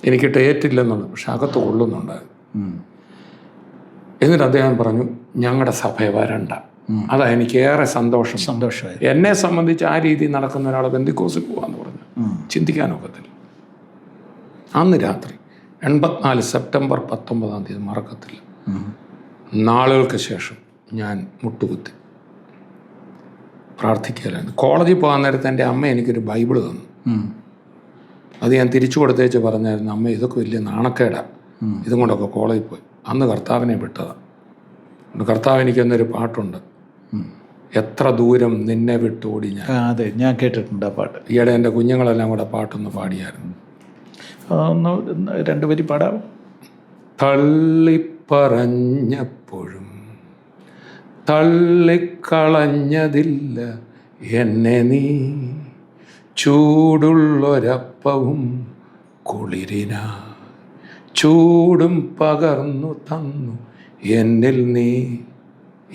എനിക്കിട്ട് ഏറ്റില്ലെന്നുള്ളത്, പക്ഷെ അകത്ത് കൊള്ളുന്നുണ്ടായിരുന്നു. എന്നിട്ട് അദ്ദേഹം പറഞ്ഞു, ഞങ്ങളുടെ സഭയെ വരണ്ട. അതാ എനിക്ക് ഏറെ സന്തോഷമായി. എന്നെ സംബന്ധിച്ച് ആ രീതിയിൽ നടക്കുന്ന ഒരാളെ ബന്ധുക്കോസിൽ പോകാമെന്ന് പറഞ്ഞു. ചിന്തിക്കാനൊക്കത്തില്ല. അന്ന് രാത്രി 84 സെപ്റ്റംബർ 19 മറക്കത്തില്ല. നാളുകൾക്ക് ശേഷം ഞാൻ മുട്ടുകുത്തി പ്രാർത്ഥിക്കലാണ്. കോളേജിൽ പോകാൻ നേരത്തെ എൻ്റെ അമ്മ എനിക്കൊരു ബൈബിള് തന്നു. അത് ഞാൻ തിരിച്ചു കൊടുത്തേച്ച് പറഞ്ഞായിരുന്നു, അമ്മ ഇതൊക്കെ വലിയ നാണക്കേടാണ്, ഇതും കൊണ്ടൊക്കെ കോളേജിൽ പോയി. അന്ന് കർത്താവിനെ വിട്ടതാണ്. കർത്താവ് എനിക്കെന്നൊരു പാട്ടുണ്ട്, എത്ര ദൂരം നിന്നെ വിട്ടോടി ഞാൻ. അതെ, ഞാൻ കേട്ടിട്ടുണ്ട് ആ പാട്ട്. ഈയിടെ എൻ്റെ കുഞ്ഞുങ്ങളെല്ലാം കൂടെ പാട്ടൊന്ന് പാടിയായിരുന്നു. ഒന്ന് 2 വരി പാടാവും. തള്ളിപ്പറഞ്ഞപ്പോഴും തള്ളിക്കളഞ്ഞതില്ല എന്നെ നീ, ചൂടുള്ളൊരപ്പവും കുളിരിന ചൂടും പകർന്നു തന്നു എന്നിൽ നീ.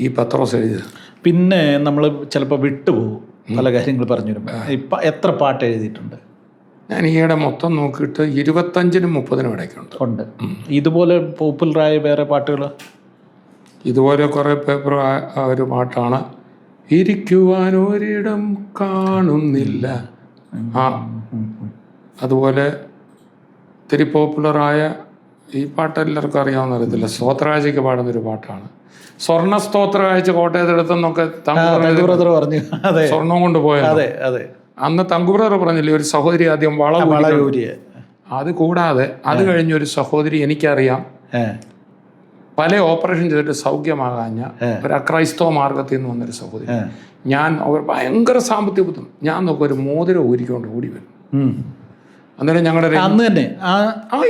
ഈ പത്രോസ് എഴുതിയത്. പിന്നെ നമ്മൾ ചിലപ്പോൾ വിട്ടുപോകും പല കാര്യങ്ങൾ പറഞ്ഞു വരുമ്പോൾ. ഇപ്പം എത്ര പാട്ട് എഴുതിയിട്ടുണ്ട്? ഞാൻ ഈയിടെ മൊത്തം നോക്കിയിട്ട് 25-നും 30-നും ഇടയ്ക്കുണ്ട്. ഉണ്ട്. ഇതുപോലെ പോപ്പുലറായ വേറെ പാട്ടുകൾ? ഇതുപോലെ കുറേ പേപ്പർ ഒരു പാട്ടാണ്, ഇരിക്കുവാൻ ഒരിടം കാണുന്നില്ല. അതുപോലെ ഇത്തിരി പോപ്പുലറായ ഈ പാട്ട് എല്ലാവർക്കും അറിയാവുന്ന അറിയത്തില്ല, സ്തോത്രാഴ്ചയ്ക്ക് പാടുന്നൊരു പാട്ടാണ്. സ്വർണ്ണ സ്തോത്രാഴ്ച കോട്ടയത്തെടുത്തെന്നൊക്കെ ബ്രദർ പറഞ്ഞു. അതെ, സ്വർണം കൊണ്ട് പോയത്. അതെ അതെ. അന്ന് തങ്കുബ്രദർ പറഞ്ഞില്ലേ, ഒരു സഹോദരി ആദ്യം വള ഊരിയ. അത് കൂടാതെ അത് കഴിഞ്ഞൊരു സഹോദരി എനിക്കറിയാം, പല ഓപ്പറേഷൻ ചെയ്തിട്ട് സൗഖ്യമാകാഞ്ഞ ഒരു അക്രൈസ്തവ മാർഗത്തിൽ നിന്ന് വന്നൊരു സഹോദരി. ഞാൻ അവർ ഭയങ്കര സാമ്പത്തിക ബുദ്ധം, ഞാൻ നോക്കുക ഒരു മോതിരം ഊരിക്കൊണ്ട് ഓടി വരും. അന്നേരം ഞങ്ങളുടെ അന്ന് തന്നെ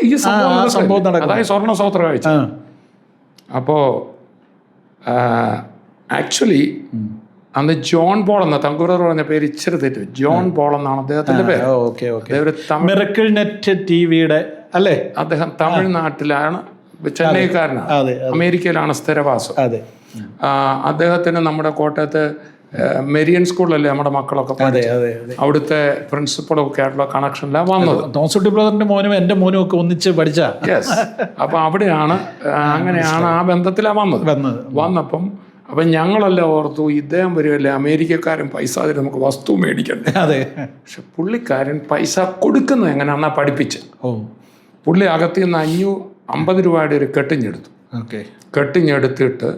ഈ സംഭവം അതായത് സ്വർണ്ണ സ്തോത്രാഴ്ച. അപ്പോൾ ആക്ച്വലി അന്ന് ജോൺ പോൾ എന്ന തങ്കുബ്രദർ പറഞ്ഞ പേര് ഇച്ചിരി തെറ്റ്, ജോൺ പോൾ എന്നാണ് അദ്ദേഹത്തിന്റെ പേര്. മിറക്കിൾ നെറ്റ് ടിവിയുടെ അല്ലേ? അദ്ദേഹം തമിഴ്നാട്ടിലാണ്, ചെന്നൈക്കാരനാണ്, അമേരിക്കയിലാണ് സ്ഥിരവാസം. അദ്ദേഹത്തിന് നമ്മുടെ കോട്ടയത്ത് മെരിയൻ സ്കൂളിലല്ലേ നമ്മുടെ മക്കളൊക്കെ, അവിടുത്തെ പ്രിൻസിപ്പളൊക്കെ ആയിട്ടുള്ള കണക്ഷനിലാണ് വന്നത്. തോമസുട്ടി ബ്രദറിന്റെ മോനും എൻ്റെ മോനും ഒക്കെ ഒന്നിച്ച് പഠിച്ച. യെസ്. അപ്പം അവിടെയാണ്, അങ്ങനെയാണ് ആ ബന്ധത്തിലാണ് വന്നപ്പം അപ്പം ഞങ്ങളെല്ലാം ഓർത്തു ഇദ്ദേഹം വരുമല്ലേ, അമേരിക്കക്കാരൻ പൈസ തരും, നമുക്ക് വസ്തു മേടിക്കണ്ടേ. അതെ. പക്ഷെ പുള്ളിക്കാരൻ പൈസ കൊടുക്കുന്നത് എങ്ങനെയാണെന്നാ പഠിപ്പിച്ച്. പുള്ളി അകത്തിൽ നിന്ന് 550 രൂപയുടെ ഒരു കെട്ടിഞ്ഞെടുത്തു. കെട്ടിഞ്ഞെടുത്തിട്ട്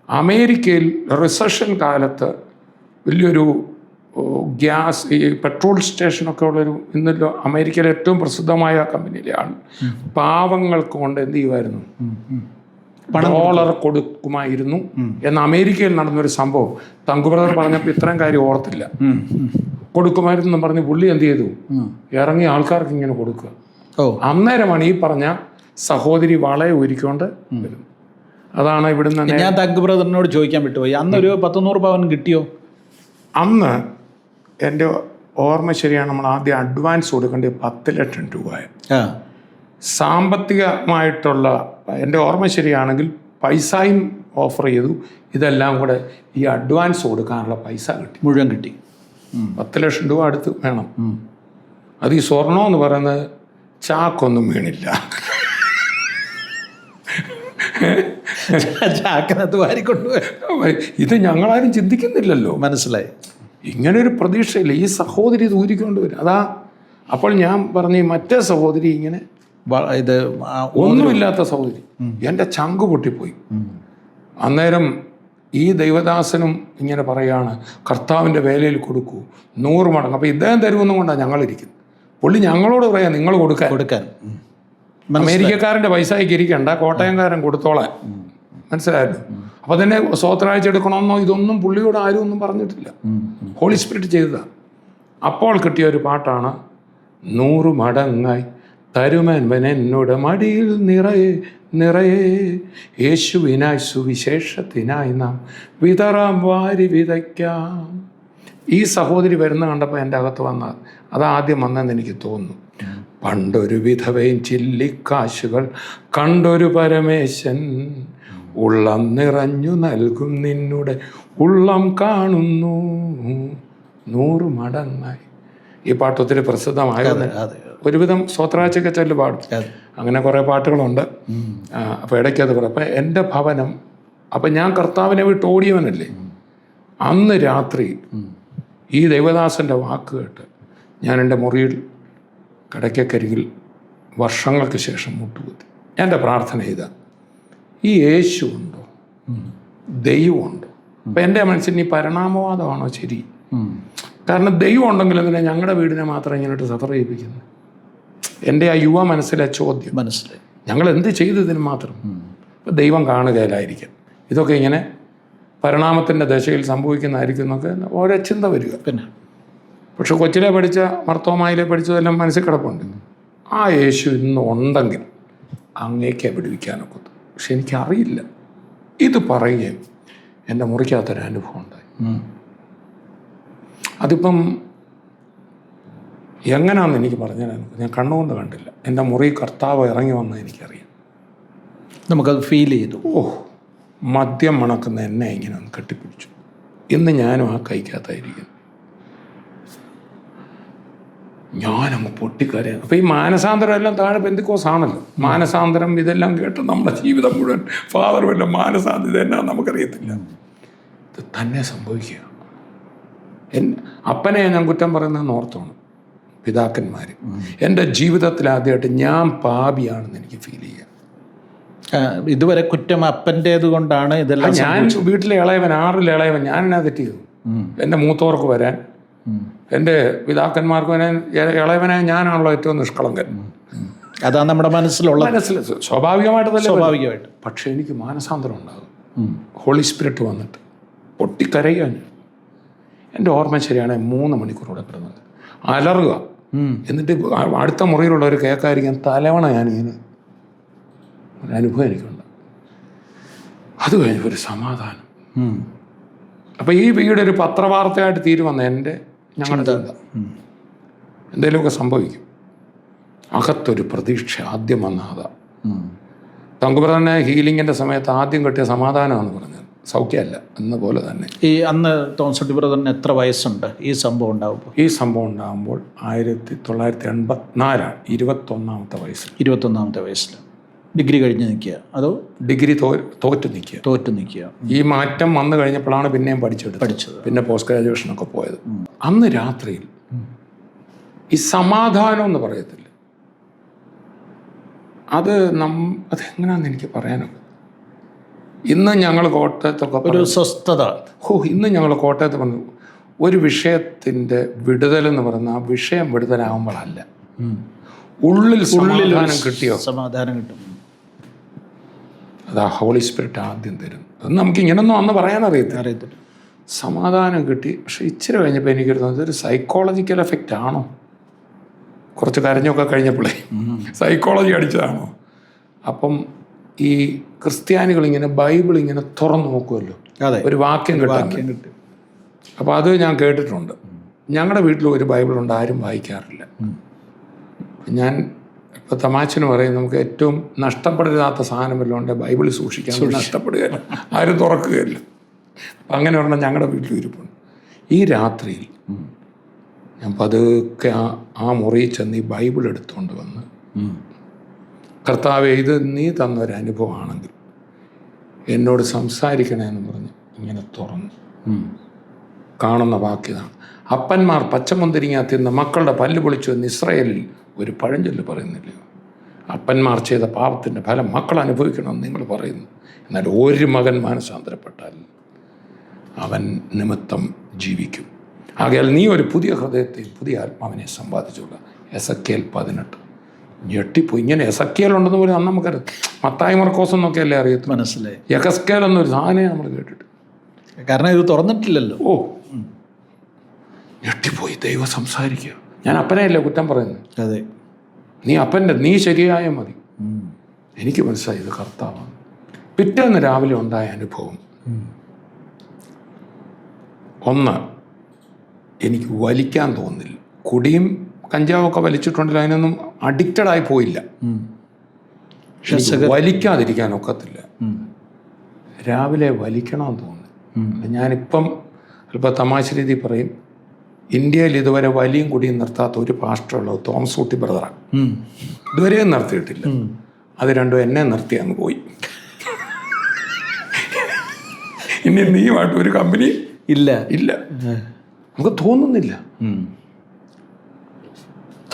അമേരിക്കയിൽ റിസഷൻ കാലത്ത് വലിയൊരു ഗ്യാസ്, ഈ പെട്രോൾ സ്റ്റേഷനൊക്കെ ഉള്ളൊരു, ഇന്നല്ലോ അമേരിക്കയിലെ ഏറ്റവും പ്രസിദ്ധമായ കമ്പനിയിലാണ്, പാവങ്ങൾക്ക് കൊണ്ട് എന്ത് ചെയ്യുമായിരുന്നു, ഡോളർ കൊടുക്കുമായിരുന്നു എന്ന് അമേരിക്കയിൽ നടന്നൊരു സംഭവം തങ്കുബ്രദർ പറഞ്ഞപ്പോൾ ഇത്രയും കാര്യം ഓർത്തില്ല. കൊടുക്കുമായിരുന്നു എന്ന് പറഞ്ഞ് പുള്ളി എന്ത് ചെയ്തു, ഇറങ്ങി ആൾക്കാർക്ക് ഇങ്ങനെ കൊടുക്കുക. അന്നേരമാണ് ഈ പറഞ്ഞ സഹോദരി വളയെ ഒരുക്കൊണ്ട് വരും. അതാണ് ഇവിടുന്ന്. ഞാൻ തങ്കുബ്രദറിനോട് ചോദിക്കാൻ വിട്ടുപോയി, അന്നൊരു 100 പവൻ കിട്ടിയോ? അന്ന് എൻ്റെ ഓർമ്മ ശരിയാണ്, നമ്മൾ ആദ്യം അഡ്വാൻസ് കൊടുക്കേണ്ടത് 10 ലക്ഷം രൂപയാണ്. സാമ്പത്തികമായിട്ടുള്ള എൻ്റെ ഓർമ്മ ശരിയാണെങ്കിൽ പൈസയും ഓഫർ ചെയ്തു, ഇതെല്ലാം കൂടെ ഈ അഡ്വാൻസ് കൊടുക്കാനുള്ള പൈസ കിട്ടി, മുഴുവൻ കിട്ടി. 10 ലക്ഷം രൂപ അടുത്ത് വേണം. അത് ഈ സ്വർണം എന്ന് പറയുന്നത് ചാക്കൊന്നും വീണില്ല, ചാക്കിനകത്ത് വാരിക്കൊണ്ടുപോയി. ഇത് ഞങ്ങളാരും ചിന്തിക്കുന്നില്ലല്ലോ. മനസ്സിലായി. ഇങ്ങനൊരു പ്രതീക്ഷയില്ല. ഈ സഹോദരി ഇത് ഊരിക്കൊണ്ടുവരും. അതാ അപ്പോൾ ഞാൻ പറഞ്ഞു, മറ്റേ സഹോദരി ഇങ്ങനെ ഇത് ഒന്നുമില്ലാത്ത സഹോദരി, എൻ്റെ ചങ്ക് പൊട്ടിപ്പോയി. അന്നേരം ഈ ദൈവദാസനും ഇങ്ങനെ പറയാണ്, കർത്താവിൻ്റെ വേലയിൽ കൊടുക്കൂ 100 മടങ്ങ്. അപ്പോൾ ഇദ്ദേഹം തരുമെന്നും കൊണ്ടാണ് ഞങ്ങളിരിക്കുന്നത്. പുള്ളി ഞങ്ങളോട് പറയാം, നിങ്ങൾ കൊടുക്കാൻ. അമേരിക്കക്കാരൻ്റെ പൈസയ്ക്ക് ഇരിക്കണ്ട, കോട്ടയംകാരൻ കൊടുത്തോളാൻ. മനസ്സിലായല്ലോ? അപ്പോൾ തന്നെ സ്തോത്രാഴ്ച എടുക്കണമെന്നോ ഇതൊന്നും പുള്ളിയോട് ആരും ഒന്നും പറഞ്ഞിട്ടില്ല. ഹോളി സ്പിരിറ്റ് ചെയ്തതാണ്. അപ്പോൾ കിട്ടിയ ഒരു പാട്ടാണ്, 100 മടങ്ങായി തരുമൻവൻ എന്നോട് മടിയിൽ നിറയെ നിറയെ, യേശുവിനായി സുവിശേഷത്തിനായി നാം വിതറാം വാരി വിതയ്ക്കാം. ഈ സഹോദരി വരുന്ന കണ്ടപ്പോൾ എൻ്റെ അകത്ത് വന്നാൽ അതാദ്യം വന്നെന്ന് എനിക്ക് തോന്നുന്നു. പണ്ടൊരു വിധവയും ചില്ലിക്കാശുകൾ കണ്ടൊരു പരമേശൻ, ഉള്ളം നിറഞ്ഞു നൽകും നിന്നുടെ ഉള്ളം കാണുന്നു 100 മടങ്ങായി. ഈ പാട്ട് ഒത്തിരി പ്രസിദ്ധമായത്. ഒരുവിധം സ്തോത്രാഴ്ചയൊക്കെ ചെല്ലു പാടും. അങ്ങനെ കുറേ പാട്ടുകളുണ്ട്. അപ്പോൾ ഇടയ്ക്കത് പറയും. അപ്പം എൻ്റെ ഭവനം, അപ്പം ഞാൻ കർത്താവിനെ വിട്ട് ഓടിയവനല്ലേ. അന്ന് രാത്രി ഈ ദൈവദാസൻ്റെ വാക്ക് കേട്ട് ഞാൻ എൻ്റെ മുറിയിൽ കിടക്കക്കരികിൽ വർഷങ്ങൾക്ക് ശേഷം മുട്ടുകുത്തി. എൻ്റെ പ്രാർത്ഥന ഇതാ, ഈ യേശു ഉണ്ടോ, ദൈവമുണ്ടോ? അപ്പം എൻ്റെ മനസ്സിൽ ഈ പരിണാമവാദമാണോ ശരി? കാരണം ദൈവം ഉണ്ടെങ്കിൽ എന്തിനാ ഞങ്ങളുടെ വീടിനെ മാത്രം ഇങ്ങോട്ട് സഫർ ചെയ്യിപ്പിക്കുന്നത്? എൻ്റെ ആ യുവ മനസ്സിലെ ചോദ്യം. മനസ്സിലായി. ഞങ്ങൾ എന്ത് ചെയ്തതിന് മാത്രം? ഇപ്പം ദൈവം കാണുകയില്ലായിരിക്കും. ഇതൊക്കെ ഇങ്ങനെ പരിണാമത്തിൻ്റെ ദശയിൽ സംഭവിക്കുന്നതായിരിക്കും എന്നൊക്കെ ഓരോ ചിന്ത വരിക. പിന്നെ പക്ഷെ കൊച്ചിലെ പഠിച്ച മർത്തോമായിലെ പഠിച്ചതെല്ലാം മനസ്സിൽ കിടപ്പുണ്ട്. ആ യേശു ഇന്ന് ഉണ്ടെങ്കിൽ അങ്ങേക്ക് വിടുവിക്കാനൊക്കെ. പക്ഷെ എനിക്കറിയില്ല. ഇത് പറയുകയും എൻ്റെ മുറിക്കകത്തൊരു അനുഭവം ഉണ്ടായി. അതിപ്പം എങ്ങനെയാണെന്ന് എനിക്ക് പറഞ്ഞാൽ ഞാൻ കണ്ണുകൊണ്ട് കണ്ടില്ല. എൻ്റെ മുറി കർത്താവ് ഇറങ്ങി വന്നത് എനിക്കറിയാം. നമുക്കത് ഫീൽ ചെയ്തു. മദ്യം മണക്കുന്ന എന്നെ ഇങ്ങനെ ഒന്ന് കെട്ടിപ്പിടിച്ചു. ഇന്ന് ഞാനും ആ കൈക്കകത്തായിരിക്കുന്നു. ഞാനങ്ങ് പൊട്ടിക്കരയാണ്. അപ്പോൾ ഈ മാനസാന്തരം എല്ലാം താഴെ പെന്തിക്കോസാണല്ലോ. മാനസാന്തരം ഇതെല്ലാം കേട്ട് നമ്മുടെ ജീവിതം മുഴുവൻ ഫാദർ വല്ല മാനസാന്തരം എന്നാ നമുക്കറിയത്തില്ല. ഇത് തന്നെ സംഭവിക്കുക. അപ്പനെ ഞാൻ കുറ്റം പറയുന്നതെന്ന് ഓർത്താണ് പിതാക്കന്മാർ. എൻ്റെ ജീവിതത്തിൽ ആദ്യമായിട്ട് ഞാൻ പാപിയാണെന്ന് എനിക്ക് ഫീൽ ചെയ്യുക. ഇതുവരെ കുറ്റം അപ്പൻ്റേത് കൊണ്ടാണ് ഇതെല്ലാം. ഞാൻ വീട്ടിലെ ഇളയവൻ, 6 ഇളയവൻ, ഞാൻ എന്നാ തെറ്റ് ചെയ്തു? എൻ്റെ മൂത്തവർക്ക് വരാൻ, എൻ്റെ പിതാക്കന്മാർക്ക് വരാൻ ഇളയവനെ ഞാനാണല്ലോ ഏറ്റവും നിഷ്കളങ്കൻ. അതാണ് നമ്മുടെ മനസ്സിൽ സ്വാഭാവികമായിട്ട്. പക്ഷെ എനിക്ക് മാനസാന്തരം ഉണ്ടാകും. ഹോളി സ്പിരിറ്റ് വന്നിട്ട് പൊട്ടിക്കരയുക. എൻ്റെ ഓർമ്മ ശരിയാണെങ്കിൽ 3 മണിക്കൂറോടെ കിടന്നത് അലറുക. എന്നിട്ട് അടുത്ത മുറിയിലുള്ളവർ കേൾക്കാതിരിക്കാൻ തലവണ ഞാനിങ്ങനെ ഒരു അനുഭവം എനിക്കുണ്ട്. അത് കഴിഞ്ഞ ഒരു സമാധാനം. അപ്പം ഈ വീടൊരു പത്രവാർത്തയായിട്ട് തീരുവന്ന ഞങ്ങളുടെ ചിന്ത. എന്തെങ്കിലുമൊക്കെ സംഭവിക്കും. അകത്തൊരു പ്രതീക്ഷ ആദ്യം വന്ന അതാ. തങ്കുബ്രദറിനെ ഹീലിങ്ങിൻ്റെ സമയത്ത് ആദ്യം കിട്ടിയ സമാധാനമാണെന്ന് പറഞ്ഞത്. സൗഖ്യമല്ല എന്ന പോലെ തന്നെ. ഈ അന്ന് തോമസ് ബ്രദറിന് എത്ര വയസ്സുണ്ട് ഈ സംഭവം ഉണ്ടാകുമ്പോൾ? ഈ സംഭവം ഉണ്ടാകുമ്പോൾ 1984 21ാമത്തെ വയസ്സിൽ. 21ാമത്തെ വയസ്സിൽ ഡിഗ്രി കഴിഞ്ഞ് നിൽക്കുക, അതോ ഡിഗ്രി തോറ്റ് നിൽക്കുക. ഈ മാറ്റം വന്നു കഴിഞ്ഞപ്പോഴാണ് പിന്നെയും പഠിച്ചത്. പിന്നെ പോസ്റ്റ് ഗ്രാജുവേഷനൊക്കെ പോയത്. അന്ന് രാത്രിയിൽ ഈ സമാധാനം എന്ന് പറയത്തില്ല, അതെങ്ങനെയാണെന്ന് എനിക്ക് പറയാനൊക്കെ. ഇന്ന് ഞങ്ങൾ കോട്ടയത്തൊക്കെ ഒരു സ്വസ്ഥത. ഇന്ന് ഞങ്ങൾ കോട്ടയത്ത് പറഞ്ഞു ഒരു വിഷയത്തിൻ്റെ വിടുതലെന്ന് പറഞ്ഞാൽ ആ വിഷയം വിടുതലാകുമ്പോഴല്ല, ഉള്ളിൽ സമാധാനം കിട്ടിയോ? സമാധാനം കിട്ടും. അതാ ഹോളി സ്പിരിറ്റ് ആദ്യം തരും. അത് നമുക്ക് ഇങ്ങനൊന്നും അന്ന് പറയാൻ അറിയത്തില്ല. സമാധാനം കിട്ടി. പക്ഷെ ഇച്ചിരി കഴിഞ്ഞപ്പോൾ എനിക്ക് തോന്നുന്നത് ഇതൊരു സൈക്കോളജിക്കൽ എഫക്റ്റ് ആണോ? കുറച്ച് കരഞ്ഞൊക്കെ കഴിഞ്ഞപ്പോഴേ സൈക്കോളജി അടിച്ചതാണോ? അപ്പം ഈ ക്രിസ്ത്യാനികൾ ഇങ്ങനെ ബൈബിൾ ഇങ്ങനെ തുറന്നു നോക്കുമല്ലോ, ഒരു വാക്യം കിട്ടും. അപ്പോൾ അത് ഞാൻ കേട്ടിട്ടുണ്ട്. ഞങ്ങളുടെ വീട്ടിൽ ഒരു ബൈബിളുണ്ട്, ആരും വായിക്കാറില്ല. ഞാൻ ഇപ്പോൾ തമാശന് പറയും, നമുക്ക് ഏറ്റവും നഷ്ടപ്പെടാത്ത സാധനം വല്ലതും ഉണ്ട്, ബൈബിൾ സൂക്ഷിക്കാൻ. നഷ്ടപ്പെടുകയില്ല, ആരും തുറക്കുകയില്ല. അപ്പം അങ്ങനെ പറഞ്ഞാൽ ഞങ്ങളുടെ വീട്ടിൽ ഇരിപ്പുണ്ട്. ഈ രാത്രിയിൽ ഞാൻ പതുക്കെ ആ മുറിയിൽ ചെന്ന് ഈ ബൈബിൾ എടുത്തുകൊണ്ട് വന്ന്, കർത്താവേ, ഇത് നീ തന്നൊരനുഭവമാണെങ്കിൽ എന്നോട് സംസാരിക്കണമെന്ന് പറഞ്ഞ് ഇങ്ങനെ തുറന്നു. കാണുന്ന വാക്യതാണ്, അപ്പന്മാർ പച്ചമുന്തിരിങ്ങ തിന്ന് മക്കളുടെ പല്ല് പൊളിച്ചു എന്ന് ഇസ്രായേലിൽ ഒരു പഴഞ്ചൊല്ല് പറയുന്നില്ലയോ? അപ്പന്മാർ ചെയ്ത പാപത്തിൻ്റെ ഫലം മക്കൾ അനുഭവിക്കണമെന്ന് നിങ്ങൾ പറയുന്നു. എന്നാൽ ഒരു മകൻ മാനസാന്തരപ്പെട്ടാൽ അവൻ നിമിത്തം ജീവിക്കും. ആകയാൽ നീ ഒരു പുതിയ ഹൃദയത്തെ പുതിയ ആത്മാവിനെ സമ്പാദിച്ചുള്ള. എസക്കേൽ 18. ഞെട്ടിപ്പോയി. ഇങ്ങനെ എസക്കേൽ ഉണ്ടെന്ന് പോലും അന്ന് നമുക്കറിയാം. മത്തായി മർക്കോസ് എന്നൊക്കെ അല്ലേ അറിയത്തില്ല. മനസ്സിലായി. യഹസ്കേൽ എന്നൊരു സാധനമേ നമ്മൾ കേട്ടിട്ട്. കാരണം ഇത് തുറന്നിട്ടില്ലല്ലോ. ഞെട്ടിപ്പോയി. ദൈവം സംസാരിക്കുക. ഞാൻ അപ്പനെയല്ലേ കുറ്റം പറയുന്നത്. അതെ, നീ ശരിയായ മതി. എനിക്ക് മനസ്സിലായി ഇത് കർത്താവാണ്. പിറ്റേന്ന് രാവിലെ ഉണ്ടായ അനുഭവം, ഒന്ന്, എനിക്ക് വലിക്കാൻ തോന്നില്ല. കുടിയും കഞ്ചാവൊക്കെ വലിച്ചിട്ടുണ്ടെങ്കിൽ അതിനൊന്നും അഡിക്റ്റഡായി പോയില്ല. വലിക്കാതിരിക്കാൻ ഒക്കത്തില്ല. രാവിലെ വലിക്കണമെന്ന് തോന്നി. ഞാനിപ്പം ചിലപ്പോൾ തമാശ രീതി പറയും, ഇന്ത്യയിൽ ഇതുവരെ വലിയും കുടിയും നിർത്താത്ത ഒരു പാസ്റ്ററുള്ളത് തോമസ് ഊട്ടി ബ്രദറാണ്. ഇതുവരെയും നിർത്തിയിട്ടില്ല. അത് രണ്ടും എന്നെ നിർത്തി അങ്ങ് പോയി. ഇനി നീയുമായിട്ട് ഒരു കമ്പനി ഇല്ല. നമുക്ക് തോന്നുന്നില്ല.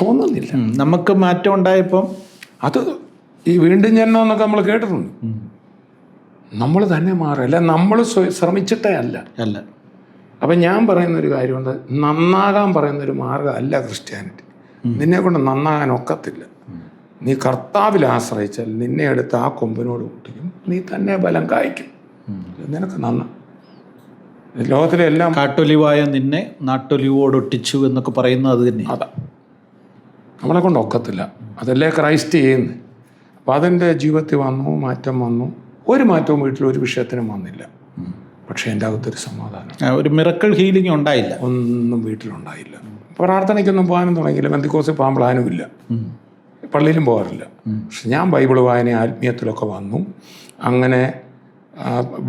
തോന്നുന്നില്ല. നമുക്ക് മാറ്റം ഉണ്ടായപ്പം അത് ഈ വീണ്ടും ജനനം എന്നൊക്കെ നമ്മൾ കേട്ടിട്ടുണ്ട്. നമ്മൾ തന്നെ മാറില്ല, നമ്മൾ ശ്രമിച്ചിട്ടേ അല്ല. അപ്പം ഞാൻ പറയുന്നൊരു കാര്യമുണ്ട്, നന്നാകാൻ പറയുന്നൊരു മാർഗ്ഗമല്ല ക്രിസ്ത്യാനിറ്റി. നിന്നെ കൊണ്ട് നന്നാകാൻ ഒക്കത്തില്ല. നീ കർത്താവിൽ ആശ്രയിച്ചാൽ നിന്നെ എടുത്ത് ആ കൊമ്പിനോട് കൂട്ടിക്കും, നീ തന്നെ ബലം കായ്ക്കും, നിനക്ക് നന്ന. ലോകത്തിലെ എല്ലാം കാട്ടൊലിവായ നിന്നെ നാട്ടൊലിവോടൊട്ടിച്ചു എന്നൊക്കെ പറയുന്നത് അത് തന്നെ. അതാ, നമ്മളെ കൊണ്ട് ഒക്കത്തില്ല. അതല്ലേ ക്രൈസ്റ്റ് ചെയ്യുന്നത്. അപ്പം അതിൻ്റെ ജീവിതത്തിൽ വന്നു, മാറ്റം വന്നു. ഒരു മാറ്റവും വീട്ടിൽ ഒരു വിഷയത്തിനും വന്നില്ല. പക്ഷേ എൻ്റെ അകത്തൊരു സമാധാനം, ഒരു മിറക്കിൾ ഹീലിംഗ് ഉണ്ടായില്ല, ഒന്നും വീട്ടിലുണ്ടായില്ല. പ്രാർത്ഥനയ്ക്കൊന്നും പോകാനും തുടങ്ങിയില്ല, ബന്ധുക്കോസിൽ പോകാൻ പ്ലാനുമില്ല, പള്ളിയിലും പോകാറില്ല. പക്ഷെ ഞാൻ ബൈബിൾ വായന ആത്മീയത്തിലൊക്കെ വന്നു. അങ്ങനെ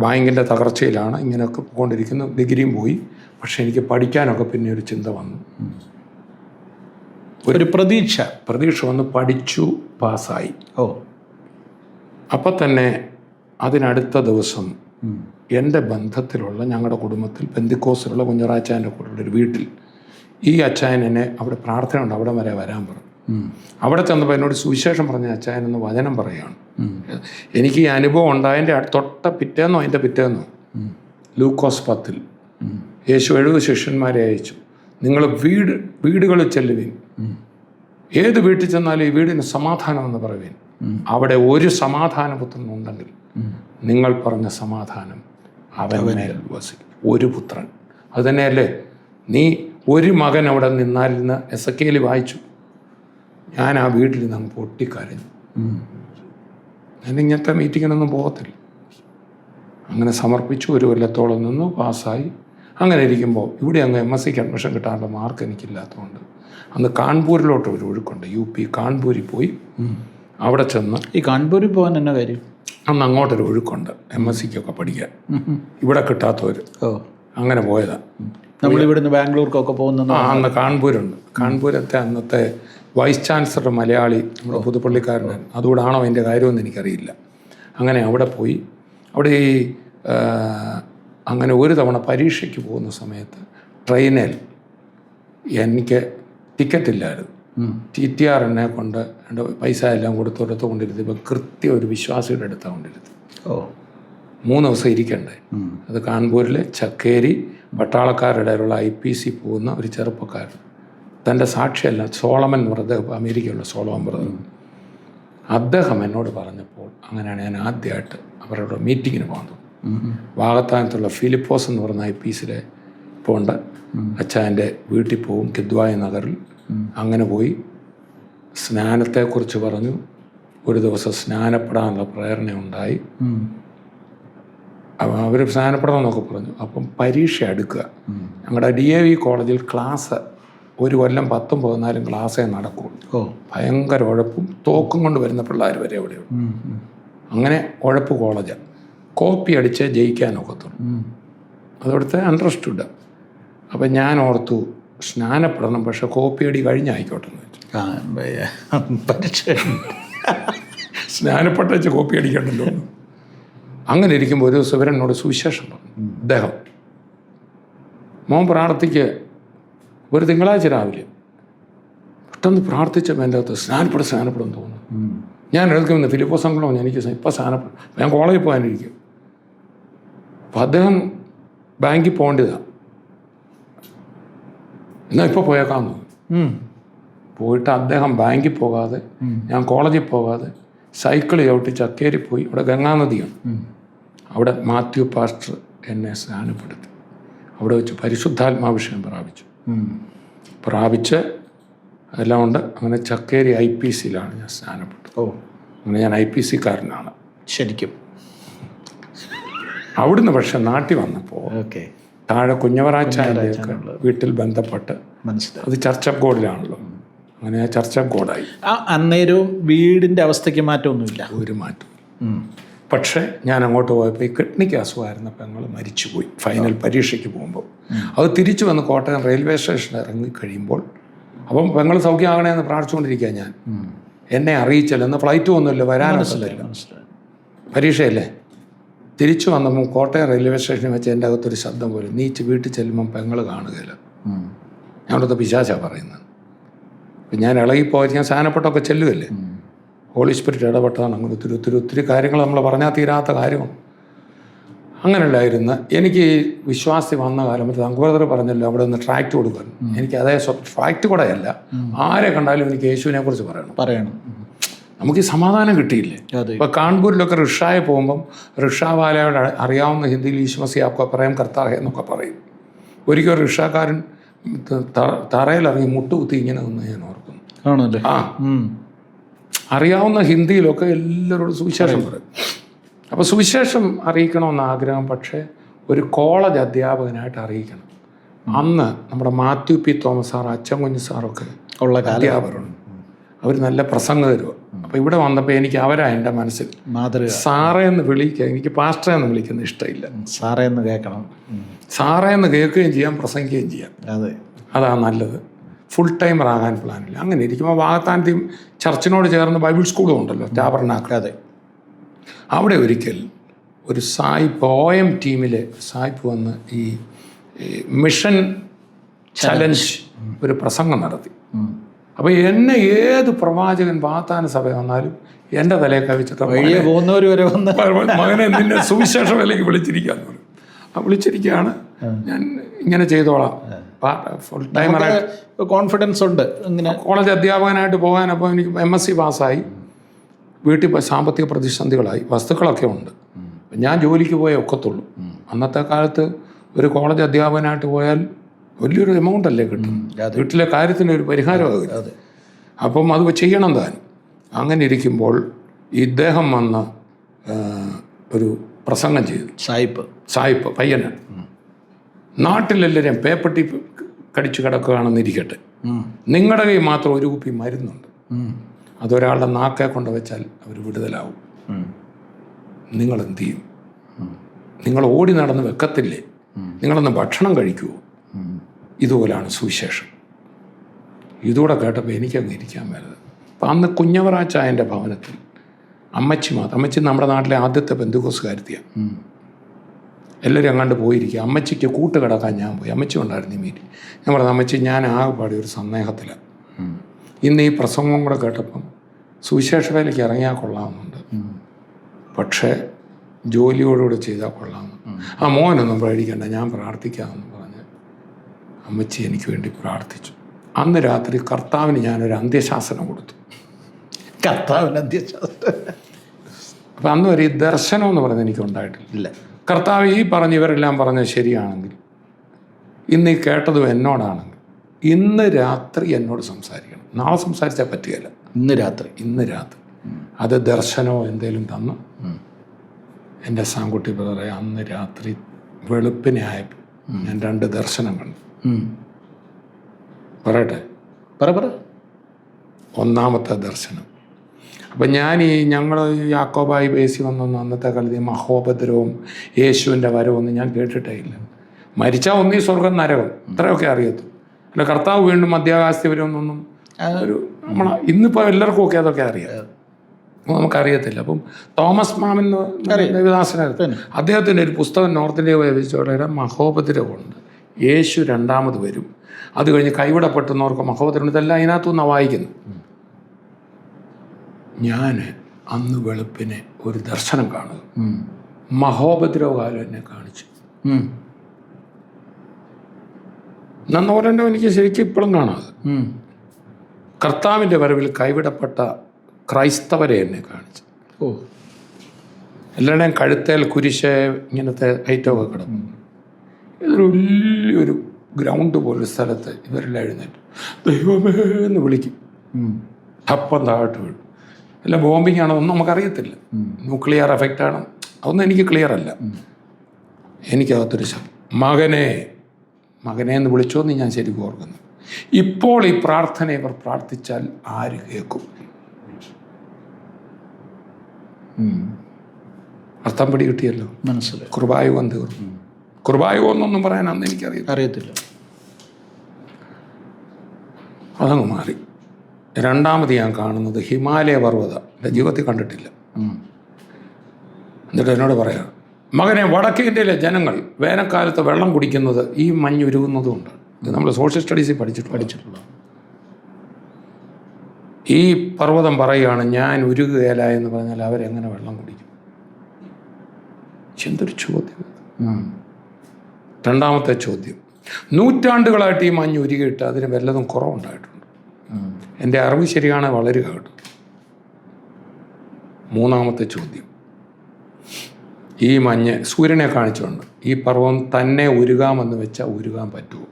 ബാങ്കിൻ്റെ തകർച്ചയിലാണ് ഇങ്ങനെയൊക്കെ പോയിക്കൊണ്ടിരിക്കുന്നു. ഡിഗ്രിയും പോയി. പക്ഷെ എനിക്ക് പഠിക്കാനൊക്കെ പിന്നെ ഒരു ചിന്ത വന്നു, ഒരു പ്രതീക്ഷ വന്ന് പഠിച്ചു, പാസ്സായി. അപ്പം തന്നെ അതിനടുത്ത ദിവസം എൻ്റെ ബന്ധത്തിലുള്ള ഞങ്ങളുടെ കുടുംബത്തിൽ പെന്തിക്കോസിലുള്ള കുഞ്ഞറാച്ചായൻ്റെ കൂടെയുള്ള ഒരു വീട്ടിൽ ഈ അച്ചായൻ എന്നെ അവിടെ പ്രാർത്ഥന ഉണ്ട്, അവിടെ വരെ വരാൻ പറഞ്ഞു. അവിടെ ചെന്നപ്പോൾ എന്നോട് സുവിശേഷം പറഞ്ഞ അച്ചായൻ എന്ന് വചനം പറയുകയാണ്. എനിക്ക് ഈ അനുഭവം ഉണ്ടായതിൻ്റെ തൊട്ട പിറ്റേന്നോ അതിൻ്റെ പിറ്റേന്നോ ലൂക്കോസ് 10 യേശു 70 ശിഷ്യന്മാരെ അയച്ചു, നിങ്ങൾ വീടുകളിൽ ചെല്ലുവിൻ, ഏത് വീട്ടിൽ ചെന്നാലും ഈ വീടിന് സമാധാനം എന്ന് പറയുവിൻ, അവിടെ ഒരു സമാധാനപുത്രൻ ഉണ്ടെങ്കിൽ നിങ്ങൾ പറഞ്ഞ സമാധാനം അവന്മേൽ വസിക്കും. ഒരു പുത്രൻ, അത് തന്നെയല്ലേ നീ ഒരു മകൻ അവിടെ നിന്നാലിന്ന് എസക്കേൽ വായിച്ചു. ഞാൻ ആ വീട്ടിൽ നിന്ന് പൊട്ടിക്കരഞ്ഞു. ഞാൻ ഇങ്ങനത്തെ മീറ്റിങ്ങിനൊന്നും പോകത്തില്ല. അങ്ങനെ സമർപ്പിച്ചു, 1 കൊല്ലത്തോളം നിന്നു, പാസ്സായി. അങ്ങനെ ഇരിക്കുമ്പോൾ ഇവിടെ അങ്ങ് MSc അഡ്മിഷൻ കിട്ടാനുള്ള മാർക്ക് എനിക്കില്ലാത്തതുകൊണ്ട് അന്ന് കാൺപൂരിലോട്ട് ഒരു ഒഴുക്കുണ്ട്, UP കാൺപൂരിൽ പോയി. അവിടെ ചെന്ന് ഈ കാൺപൂരിൽ പോകാൻ എന്നാ കാര്യം? അന്ന് അങ്ങോട്ടൊരു ഒഴുക്കുണ്ട് MScക്കൊക്കെ പഠിക്കാൻ, ഇവിടെ കിട്ടാത്തവർ. അങ്ങനെ പോയതാണ്. നമ്മളിവിടുന്ന് ബാംഗ്ലൂർക്കൊക്കെ പോകുന്നത് അന്ന് കാൺപൂരുണ്ട്. കാൺപൂരത്തെ അന്നത്തെ വൈസ് ചാൻസലർ മലയാളി, നമ്മുടെ പുതുപ്പള്ളിക്കാരനാണ്. അതുകൂടാണോ അതിൻ്റെ കാര്യമൊന്നും എനിക്കറിയില്ല. അങ്ങനെ അവിടെ പോയി. അവിടെ ഈ അങ്ങനെ ഒരു തവണ പരീക്ഷയ്ക്ക് പോകുന്ന സമയത്ത് ട്രെയിനിൽ എനിക്ക് ടിക്കറ്റ് ഇല്ലായിരുന്നു. TTR എന്നെ കൊണ്ട് എൻ്റെ പൈസ എല്ലാം കൊടുത്തൊടുത്ത് കൊണ്ടിരുത്തി. ഇപ്പം കൃത്യം ഒരു വിശ്വാസിയുടെ അടുത്താണ് കൊണ്ടിരുത്തി. 3 ദിവസം ഇരിക്കണ്ടേ. അത് കാൺപൂരിലെ ചക്കേരി പട്ടാളക്കാരുടെ ഇടയിലുള്ള IPC പോകുന്ന ഒരു ചെറുപ്പക്കാരൻ, തൻ്റെ സാക്ഷിയല്ല, സോളമൻ എന്ന് പറഞ്ഞത്, അമേരിക്കയുള്ള സോളമൻ ബ്രദർ. അദ്ദേഹം എന്നോട് പറഞ്ഞപ്പോൾ അങ്ങനെയാണ് ഞാൻ ആദ്യമായിട്ട് അവരുടെ മീറ്റിങ്ങിന് പോകുന്നത്. വാകത്താനത്തുള്ള ഫിലിപ്പോസ് എന്ന് പറഞ്ഞ IPCയിലെ പോണ്ട് അച്ചായൻ്റെ വീട്ടിൽ പോകും, കിദ്വായ നഗറിൽ. അങ്ങനെ പോയി സ്നാനത്തെക്കുറിച്ച് പറഞ്ഞു. ഒരു ദിവസം സ്നാനപ്പെടാനുള്ള പ്രേരണ ഉണ്ടായി. അവർ സ്നാനപ്പെടണമെന്നൊക്കെ പറഞ്ഞു. അപ്പം പരീക്ഷ എടുക്കുക. ഞങ്ങളുടെ DAV കോളേജിൽ ക്ലാസ് 1 കൊല്ലം 10-14 ക്ലാസ്സേ നടക്കുള്ളൂ. ഭയങ്കര ഉഴപ്പും തോക്കും കൊണ്ട് വരുന്ന പിള്ളേർ വരെ എവിടെയുള്ളൂ. അങ്ങനെ ഉഴപ്പ് കോളേജാണ്. കോപ്പി അടിച്ച് ജയിക്കാനൊക്കത്തുള്ളൂ. അതവിടുത്തെ അണ്ടർസ്റ്റുഡ്. അപ്പം ഞാൻ ഓർത്തു സ്നാനപ്പെടണം, പക്ഷെ കോപ്പി അടി കഴിഞ്ഞായിക്കോട്ടെ എന്ന് വെച്ചു. സ്നാനപ്പെട്ട വെച്ച് കോപ്പി അടിക്കണ്ടല്ലോ. അങ്ങനെ ഇരിക്കുമ്പോൾ ഒരു ദിവസം ഇവരെന്നോട് സുവിശേഷം പറഞ്ഞു. അദ്ദേഹം മോൻ പ്രാർത്ഥിക്ക്. ഒരു തിങ്കളാഴ്ച രാവിലെ പെട്ടെന്ന് പ്രാർത്ഥിച്ചപ്പോൾ എൻ്റെ അകത്ത് സ്നാനപ്പെടും തോന്നുന്നു. ഞാൻ എഴുതുമെന്ന് ഫിലിപ്പോസ് അങ്കിളോ എനിക്ക് ഇപ്പം സ്നാനപ്പെടും, ഞാൻ കോളേജിൽ പോകാനിരിക്കും. അപ്പം അദ്ദേഹം ബാങ്കിൽ പോകേണ്ടതാണ്. എന്നാൽ ഇപ്പോൾ പോയേക്കാമെന്ന് പോയിട്ട് അദ്ദേഹം ബാങ്കിൽ പോകാതെ, ഞാൻ കോളേജിൽ പോകാതെ സൈക്കിൾ ചവിട്ടി ചക്കേരി പോയി. ഇവിടെ ഗംഗാനദിയാണ്. അവിടെ മാത്യു പാസ്റ്റർ എന്നെ സ്നാനപ്പെടുത്തി. അവിടെ വെച്ച് പരിശുദ്ധാത്മാഭിഷേകം പ്രാപിച്ച് എല്ലാം ഉണ്ട്. അങ്ങനെ ചക്കേരി IPCയിലാണ് ഞാൻ സ്നാനപ്പെട്ടത്. അങ്ങനെ ഞാൻ IPCക്കാരനാണ് ശരിക്കും. അവിടുന്ന് പക്ഷെ നാട്ടിൽ വന്നപ്പോൾ താഴെ കുഞ്ഞവറാച്ചാൻ്റെ വീട്ടിൽ ബന്ധപ്പെട്ട്, അത് ചർച്ച് ഓഫ് ഗോഡിലാണല്ലോ, അങ്ങനെ ചർച്ച് ഓഫ് ഗോഡായി. അന്നേരവും വീടിൻ്റെ അവസ്ഥയ്ക്ക് മാറ്റമൊന്നുമില്ല, ഒരു മാറ്റവും. പക്ഷേ ഞാൻ അങ്ങോട്ട് പോയപ്പോൾ ഈ കിഡ്നിക്ക് അസുഖമായിരുന്ന പെങ്ങൾ മരിച്ചുപോയി ഫൈനൽ പരീക്ഷയ്ക്ക് പോകുമ്പോൾ. അത് തിരിച്ചു വന്ന് കോട്ടയം റെയിൽവേ സ്റ്റേഷനിൽ ഇറങ്ങിക്കഴിയുമ്പോൾ, അപ്പം പെങ്ങൾ സൗഖ്യമാകണമെന്ന് പ്രാർത്ഥിച്ചുകൊണ്ടിരിക്കുക. ഞാൻ എന്നെ അറിയിച്ചല്ലോ, എന്ന് ഫ്ലൈറ്റ് ഒന്നുമില്ല, വരാനൊന്നുമില്ല, പരീക്ഷയല്ലേ. തിരിച്ചു വന്നപ്പോൾ കോട്ടയം റെയിൽവേ സ്റ്റേഷനിൽ വെച്ച് എൻ്റെ അകത്തൊരു ശബ്ദം പോലും, നീ വീട്ടിൽ ചെല്ലുമ്പം പെങ്ങൾ കാണുകയില്ല. ഞാനവിടുത്തെ പിശാചാ പറയുന്നത്. ഇപ്പം ഞാൻ ഇളകിപ്പോയി ഞാൻ സാധനപ്പെട്ടൊക്കെ ചെല്ലുകയല്ലേ, ഹോളി സ്പിരിറ്റ് ഇടപെട്ടതാണ്. അങ്ങനെ ഒത്തിരി ഒത്തിരി ഒത്തിരി കാര്യങ്ങൾ നമ്മൾ പറഞ്ഞാൽ തീരാത്ത കാര്യമാണ്. അങ്ങനെയല്ലായിരുന്നു എനിക്ക് വിശ്വാസി വന്ന കാലം. മറ്റേ തങ്കുബ്രദർ പറഞ്ഞല്ലോ അവിടെ നിന്ന് ട്രാക്റ്റ് കൊടുക്കാൻ. എനിക്ക് അതേ ട്രാക്റ്റ് കൂടെ അല്ല, ആരെ കണ്ടാലും എനിക്ക് യേശുവിനെ കുറിച്ച് പറയണം. നമുക്ക് ഈ സമാധാനം കിട്ടിയില്ലേ. ഇപ്പോൾ കാൺപൂരിലൊക്കെ റിക്ഷായിൽ പോകുമ്പം റിക്ഷാവാലയോട് അറിയാവുന്ന ഹിന്ദിയിൽ ഈശ്വസി ആപ്ക പ്രേം കർത്താഹെ എന്നൊക്കെ പറയും. ഒരിക്കൽ ഒരു റിക്ഷാക്കാരൻ തറയിലിറങ്ങി മുട്ടുകുത്തി ഇങ്ങനെ നിന്ന് ഞാൻ ഓർക്കുന്നു. ആണല്ലേ? ആ, അറിയാവുന്ന ഹിന്ദിയിലൊക്കെ എല്ലാവരോടും സുവിശേഷം പറയും. അപ്പോൾ സുവിശേഷം അറിയിക്കണമെന്ന് ആഗ്രഹം, പക്ഷേ ഒരു കോളേജ് അധ്യാപകനായിട്ട് അറിയിക്കണം. അന്ന് നമ്മുടെ മാത്യു പി തോമസ് സാർ, അച്ചൻകുഞ്ഞ് സാറൊക്കെ ഉള്ള അധ്യാപകരുണ്ട്. അവർ നല്ല പ്രസംഗകരുമാണ്. അപ്പോൾ ഇവിടെ വന്നപ്പോൾ എനിക്ക് അവരാ എൻ്റെ മനസ്സിൽ മാതൃക. സാറേ എന്ന് വിളിക്കുക, എനിക്ക് പാസ്റ്ററെ എന്ന് വിളിക്കുന്ന ഇഷ്ടമില്ല. സാറേ എന്ന് കേൾക്കണം, സാറേ എന്ന് കേൾക്കുകയും ചെയ്യാം, പ്രസംഗിക്കുകയും ചെയ്യാം. അതെ, അതാണ് നല്ലത്. ഫുൾ ടൈമർ ആകാൻ പ്ലാനില്ല. അങ്ങനെ ഇരിക്കുമ്പോൾ വാകത്താനത്തിൽ ചർച്ചിനോട് ചേർന്ന് ബൈബിൾ സ്കൂളും ഉണ്ടല്ലോ, ടാബർനാക്കിൾ. അതെ, അവിടെ ഒരിക്കൽ ഒരു സായിപ്പ് ടീമിലെ സായിപ്പ് വന്ന് ഈ മിഷൻ ചലഞ്ച് ഒരു പ്രസംഗം നടത്തി. അപ്പോൾ എന്നെ ഏത് പ്രവാചകൻ വാഗ്ദാന സഭ വന്നാലും എൻ്റെ തലയെ കവിച്ചിട്ട് പോകുന്നവർ വരെ വന്ന് മകനെ നിന്നെ സുവിശേഷ വിലയ്ക്ക് വിളിച്ചിരിക്കുകയെന്ന് പറയും. ആ വിളിച്ചിരിക്കുകയാണ്, ഞാൻ ഇങ്ങനെ ചെയ്തോളാം. ഫുൾ ടൈമറായിട്ട് കോൺഫിഡൻസ് ഉണ്ട്. ഇങ്ങനെ കോളേജ് അധ്യാപകനായിട്ട് പോകാൻ. അപ്പോൾ എനിക്ക് MSc പാസ്സായി, വീട്ടിൽ സാമ്പത്തിക പ്രതിസന്ധികളായി, വസ്തുക്കളൊക്കെ ഉണ്ട്. ഞാൻ ജോലിക്ക് പോയേ ഒക്കത്തുള്ളൂ. അന്നത്തെ കാലത്ത് ഒരു കോളേജ് അധ്യാപകനായിട്ട് പോയാൽ വലിയൊരു എമൗണ്ട് അല്ലേ കിട്ടും, വീട്ടിലെ കാര്യത്തിന് ഒരു പരിഹാരമാകില്ല. അപ്പം അത് ചെയ്യണം താൻ. അങ്ങനെ ഇരിക്കുമ്പോൾ ഇദ്ദേഹം വന്ന് ഒരു പ്രസംഗം ചെയ്തു. സായിപ്പ് പയ്യന്, നാട്ടിലെല്ലാവരും പേപ്പട്ടി കടിച്ചു കിടക്കുകയാണെന്നിരിക്കട്ടെ, നിങ്ങളുടെ കയ്യിൽ മാത്രം ഒരു കുപ്പി മരുന്നുണ്ട്, അതൊരാളുടെ നാക്കെ കൊണ്ട് വെച്ചാൽ അവർ വിടുതലാവും. നിങ്ങൾ എന്തു ചെയ്യും? നിങ്ങൾ ഓടി നടന്ന് വെക്കത്തില്ലേ? നിങ്ങളൊന്ന് ഭക്ഷണം കഴിക്കുമോ? ഇതുപോലാണ് സുവിശേഷം. ഇതുകൂടെ കേട്ടപ്പോൾ എനിക്കങ്ങ് ഇരിക്കാൻ വരുന്നത്. അപ്പം അന്ന് കുഞ്ഞവറാച്ചായൻ്റെ ഭവനത്തിൽ അമ്മച്ചി നമ്മുടെ നാട്ടിലെ ആദ്യത്തെ ബന്ധുക്കോസുകാരുത്തിയാണ്. എല്ലാവരും അങ്ങാണ്ട് പോയിരിക്കുക. അമ്മച്ചിക്ക് കൂട്ട് കിടക്കാൻ ഞാൻ പോയി. അമ്മച്ചി ഉണ്ടായിരുന്നു ഈ മീറ്റിംഗ്. ഞാൻ പറഞ്ഞു, അമ്മച്ചി ഞാൻ ആകെപ്പാടി ഒരു സന്ദേഹത്തിലാണ്. ഇന്ന് ഈ പ്രസംഗം കൂടെ കേട്ടപ്പം സുവിശേഷ വേലയ്ക്ക് ഇറങ്ങിയാൽ കൊള്ളാമെന്നുണ്ട്, പക്ഷേ ജോലിയോടുകൂടെ ചെയ്താൽ കൊള്ളാമെന്ന്. ആ മോനൊന്നും പേടിക്കണ്ട, ഞാൻ പ്രാർത്ഥിക്കാമെന്ന് പറഞ്ഞ് അമ്മച്ചി എനിക്ക് വേണ്ടി പ്രാർത്ഥിച്ചു. അന്ന് രാത്രി കർത്താവിന് ഞാനൊരു അന്ത്യശാസനം കൊടുത്തു. കർത്താവിന് അന്ത്യശാസനം. അപ്പം അന്ന് വരെ ഈ ദർശനം എന്ന് പറയുന്നത് എനിക്ക് ഉണ്ടായിട്ടില്ല. കർത്താവ് ഈ ഇവരെല്ലാം പറഞ്ഞത് ശരിയാണെങ്കിൽ, ഇന്ന് ഈ കേട്ടതും എന്നോടാണെങ്കിൽ, ഇന്ന് രാത്രി എന്നോട് സംസാരിക്കണം. നാളെ സംസാരിച്ചാൽ പറ്റുകയില്ല. ഇന്ന് രാത്രി അത് ദർശനമോ എന്തേലും തന്നു. എൻ്റെ സാങ്കുട്ടി ബ്രദറെ, അന്ന് രാത്രി വെളുപ്പിനെ ആയപ്പോൾ ഞാൻ 2 ദർശനം കണ്ടു. പറയട്ടെ? ഒന്നാമത്തെ ദർശനം, അപ്പം ഞങ്ങൾ യാക്കോബായി ബേസി വന്നൊന്നും അന്നത്തെ കാലത്ത് മഹോപദ്രവവും യേശുവിൻ്റെ വരവൊന്നും ഞാൻ കേട്ടിട്ടേ ഇല്ല. മരിച്ചാൽ ഒന്നീ സ്വർഗം നരകം, ഇത്രയൊക്കെ അറിയത്തു. അല്ല കർത്താവ് വീണ്ടും മധ്യാകാശത്തിൽ വരുമെന്നൊന്നും ഒരു ഇന്നിപ്പോൾ എല്ലാവർക്കും ഒക്കെ അതൊക്കെ അറിയാം, നമുക്കറിയത്തില്ല. അപ്പം തോമസ് മാമൻ ദേവദാസനായിരുന്നു, അദ്ദേഹത്തിൻ്റെ ഒരു പുസ്തകം നോർത്ത് ഇന്ത്യ ഉപയോഗിച്ചോടെ മഹോപദ്രവമുണ്ട്, യേശു രണ്ടാമത് വരും, അത് കഴിഞ്ഞ് കൈവിടപ്പെട്ടുന്നവർക്ക് മഹോപദ്രവം, ഇതെല്ലാം അതിനകത്തുനിന്നാണ് വായിക്കുന്നത്. ഞാൻ അന്ന് വെളുപ്പിനെ ഒരു ദർശനം കാണുക, മഹോപദ്രവകാലം എന്നെ കാണിച്ചു. നന്നോരൻ്റെ എനിക്ക് ശരിക്കും ഇപ്പോഴും കാണാതെ കർത്താവിൻ്റെ വരവിൽ കൈവിടപ്പെട്ട ക്രൈസ്തവരെ എന്നെ കാണിച്ചു. എല്ലാവരുടെയും കഴുത്തേൽ കുരിശ് ഇങ്ങനത്തെ ഐറ്റമൊക്കെ കിടക്കും. ഇതൊരു വലിയൊരു ഗ്രൗണ്ട് പോലൊരു സ്ഥലത്ത് ഇവരെല്ലാം എഴുന്നേറ്റ് ദൈവമേ എന്ന് വിളിക്കും. അപ്പം താഴോട്ട് വീഴും. എല്ലാം ബോംബിങ് ആണോ ഒന്നും നമുക്കറിയത്തില്ല, ന്യൂക്ലിയർ എഫക്റ്റ് ആണോ അതൊന്നും എനിക്ക് ക്ലിയർ അല്ല. എനിക്കകത്തൊരു മകനെ എന്ന് വിളിച്ചോന്ന് ഞാൻ ശരിക്കും ഓർക്കുന്നു. ഇപ്പോൾ ഈ പ്രാർത്ഥന ഇവർ പ്രാർത്ഥിച്ചാൽ ആര് കേൾക്കും? അർത്ഥം പിടി കിട്ടിയല്ലോ, മനസ്സിലായി. കുർബായുഗം തീർന്നു. കുർബായുഗം എന്നൊന്നും പറയാൻ അന്ന് എനിക്കറിയത്തില്ല. അതങ്ങ് മാറി. രണ്ടാമത് ഞാൻ കാണുന്നത് ഹിമാലയ പർവ്വതം, എൻ്റെ ജീവിതത്തിൽ കണ്ടിട്ടില്ല. എന്നിട്ട് എന്നോട് പറയാം, മകനെ വടക്കേ ഇന്ത്യയിലെ ജനങ്ങൾ വേനൽക്കാലത്ത് വെള്ളം കുടിക്കുന്നത് ഈ മഞ്ഞുരുകുന്നതുകൊണ്ട്. ഇത് നമ്മൾ സോഷ്യൽ സ്റ്റഡീസിൽ പഠിച്ചിട്ടുള്ള ഈ പർവ്വതം പറയുകയാണ് ഞാൻ ഉരുകുകയില്ല എന്ന് പറഞ്ഞാൽ അവരെങ്ങനെ വെള്ളം കുടിക്കും? എന്തൊരു ചോദ്യം. രണ്ടാമത്തെ ചോദ്യം, നൂറ്റാണ്ടുകളായിട്ട് ഈ മഞ്ഞ് ഉരുകിയിട്ട് അതിന് വല്ലതും കുറവുണ്ടായിട്ടുണ്ട്? എൻ്റെ അറിവ് ശരിയാണെങ്കിൽ വളരുക കേട്ടോ. മൂന്നാമത്തെ ചോദ്യം, ഈ മഞ്ഞ് സൂര്യനെ കാണിച്ചുകൊണ്ട് ഈ പർവ്വതം തന്നെ ഉരുകാമെന്ന് വെച്ചാൽ ഉരുകാൻ പറ്റുമോ?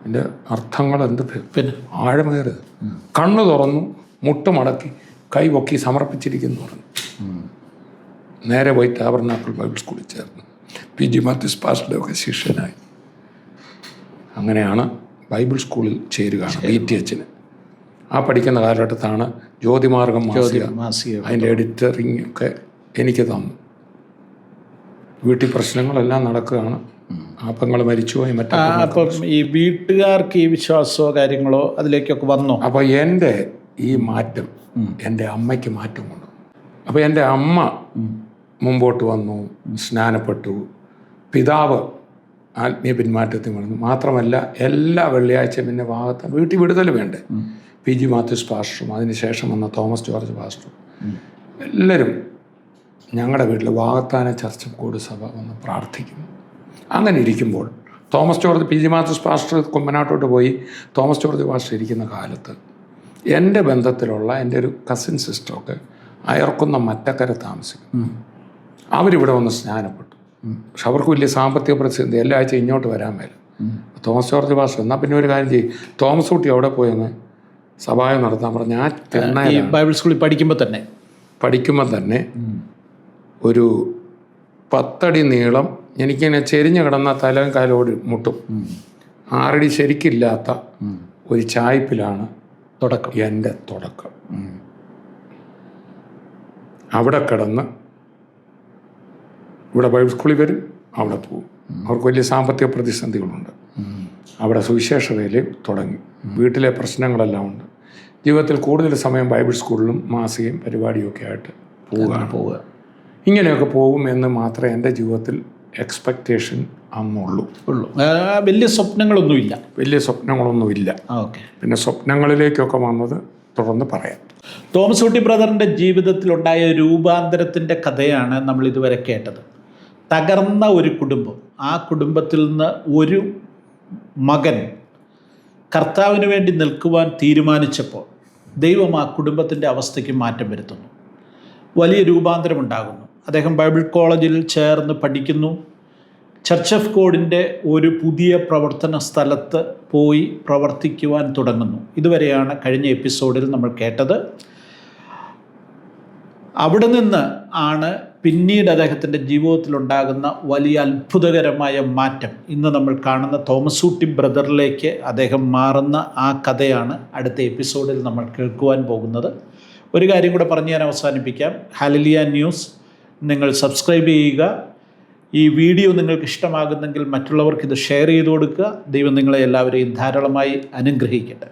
എൻ്റെ അർത്ഥങ്ങൾ എന്ത് പിന്നെ ആഴമേറിയത്. കണ്ണു തുറന്നു, മുട്ടുമടക്കി, കൈ പൊക്കി സമർപ്പിച്ചിരിക്കുന്നു പറഞ്ഞു. നേരെ പോയി ടാബർനാക്കിൾ ബൈബിൾ സ്കൂളിൽ ചേർന്നു. PG മാത്യൂസ് പാസ്റ്ററുടെ ഒക്കെ ശിഷ്യനായി. അങ്ങനെയാണ് ബൈബിൾ സ്കൂളിൽ ചേരുകയാണ് BTH. ആ പഠിക്കുന്ന കാലഘട്ടത്താണ് ജ്യോതിമാർഗം മാസിക അതിൻ്റെ എഡിറ്ററിങ് ഒക്കെ എനിക്ക് തന്നു. വീട്ടിൽ പ്രശ്നങ്ങളെല്ലാം നടക്കുകയാണ്. ആപ്പങ്ങൾ മരിച്ചുപോയി അപ്പം ഈ വീട്ടുകാർക്ക് ഈ വിശ്വാസമോ കാര്യങ്ങളോ അതിലേക്കൊക്കെ വന്നോ? അപ്പോൾ എൻ്റെ ഈ മാറ്റം എൻ്റെ അമ്മയ്ക്ക് മാറ്റം കൊണ്ടു. അപ്പോൾ എൻ്റെ അമ്മ മുമ്പോട്ട് വന്നു, സ്നാനപ്പെട്ടു. പിതാവ് ആത്മീയ പിന്മാറ്റത്തിൽ വന്നു. മാത്രമല്ല എല്ലാ വെള്ളിയാഴ്ചയും പിന്നെ വീട്ടിൽ വിടുതൽ വേണ്ടേ? PG മാത്യൂസ് പാസ്റ്ററും അതിനുശേഷം വന്ന തോമസ് ജോർജ് പാസ്റ്ററും എല്ലാവരും ഞങ്ങളുടെ വീട്ടിൽ വാകത്താന ചർച്ച് കൂട് സഭ വന്ന് പ്രാർത്ഥിക്കുന്നു. അങ്ങനെ ഇരിക്കുമ്പോൾ തോമസ് ജോർജ് PG മാത്യൂസ് പാസ്റ്റർ കുമ്പനാട്ടോട്ട് പോയി. തോമസ് ജോർജ് പാസ്റ്റർ ഇരിക്കുന്ന കാലത്ത് എൻ്റെ ബന്ധത്തിലുള്ള എൻ്റെ ഒരു കസിൻ സിസ്റ്ററൊക്കെ അയർക്കുന്ന മറ്റക്കര താമസിക്കും. അവരിവിടെ വന്ന് സ്നാനപ്പെട്ടു. പക്ഷെ അവർക്ക് വലിയ സാമ്പത്തിക പ്രതിസന്ധി, എല്ലാ ആഴ്ച ഇങ്ങോട്ട് വരാൻ മേല. തോമസ് ജോർജ് പാസ്റ്റർ എന്നാൽ പിന്നെ ഒരു കാര്യം ചെയ്യും, തോമസ് കുട്ടി അവിടെ പോയി അങ്ങ് സഭായം നടത്താൻ പറഞ്ഞു. ഞാൻ ബൈബിൾ സ്കൂളിൽ പഠിക്കുമ്പോൾ തന്നെ ഒരു 10 അടി നീളം, എനിക്കിങ്ങനെ ചെരിഞ്ഞ് കിടന്ന തലയും കാലോട് മുട്ടും 6 അടി ശരിക്കില്ലാത്ത ഒരു ചായ്പിലാണ് എൻ്റെ തുടക്കം. അവിടെ കിടന്ന് ഇവിടെ ബൈബിൾ സ്കൂളിൽ വരും, അവിടെ പോകും. അവർക്ക് വലിയ സാമ്പത്തിക പ്രതിസന്ധികളുണ്ട്. അവിടെ സുവിശേഷ വേലയും തുടങ്ങി. വീട്ടിലെ പ്രശ്നങ്ങളെല്ലാം ഉണ്ട്. ജീവിതത്തിൽ കൂടുതൽ സമയം ബൈബിൾ സ്കൂളിലും മാസികയും പരിപാടിയൊക്കെ ആയിട്ട് പോവുക. ഇങ്ങനെയൊക്കെ പോകും എന്ന് മാത്രമേ എൻ്റെ ജീവിതത്തിൽ എക്സ്പെക്റ്റേഷൻ അന്നുള്ളൂ. വലിയ സ്വപ്നങ്ങളൊന്നുമില്ല. പിന്നെ സ്വപ്നങ്ങളിലേക്കൊക്കെ വന്നത് തുടർന്ന് പറയാം. തോമസ് കുട്ടി ബ്രദറിൻ്റെ ജീവിതത്തിലുണ്ടായ രൂപാന്തരത്തിൻ്റെ കഥയാണ് നമ്മൾ ഇതുവരെ കേട്ടത്. തകർന്ന ഒരു കുടുംബം, ആ കുടുംബത്തിൽ നിന്ന് ഒരു മകൻ കർത്താവിന് വേണ്ടി നിൽക്കുവാൻ തീരുമാനിച്ചപ്പോൾ ദൈവം ആ കുടുംബത്തിൻ്റെ അവസ്ഥയ്ക്ക് മാറ്റം വരുത്തുന്നു. വലിയ രൂപാന്തരമുണ്ടാകുന്നു. അദ്ദേഹം ബൈബിൾ കോളേജിൽ ചേർന്ന് പഠിക്കുന്നു. ചർച്ച് ഓഫ് ഗോഡിൻ്റെ ഒരു പുതിയ പ്രവർത്തന സ്ഥലത്ത് പോയി പ്രവർത്തിക്കുവാൻ തുടങ്ങുന്നു. ഇതുവരെയാണ് കഴിഞ്ഞ എപ്പിസോഡിൽ നമ്മൾ കേട്ടത്. അവിടെ നിന്ന് ആണ് പിന്നീട് അദ്ദേഹത്തിൻ്റെ ജീവിതത്തിലുണ്ടാകുന്ന വലിയ അത്ഭുതകരമായ മാറ്റം ഇന്ന് നമ്മൾ കാണുന്ന തോമസ് കുട്ടി ബ്രദറിലേക്ക് അദ്ദേഹം മാറുന്ന ആ കഥയാണ് അടുത്ത എപ്പിസോഡിൽ നമ്മൾ കേൾക്കുവാൻ പോകുന്നത്. ഒരു കാര്യം കൂടെ പറഞ്ഞ് ഞാൻ അവസാനിപ്പിക്കാം. ഹല്ലേലൂയ ന്യൂസ് നിങ്ങൾ സബ്സ്ക്രൈബ് ചെയ്യുക. ഈ വീഡിയോ നിങ്ങൾക്ക് ഇഷ്ടമാകുന്നെങ്കിൽ മറ്റുള്ളവർക്ക് ഇത് ഷെയർ ചെയ്ത് കൊടുക്കുക. ദൈവം നിങ്ങളെ എല്ലാവരെയും ധാരാളമായി അനുഗ്രഹിക്കട്ടെ.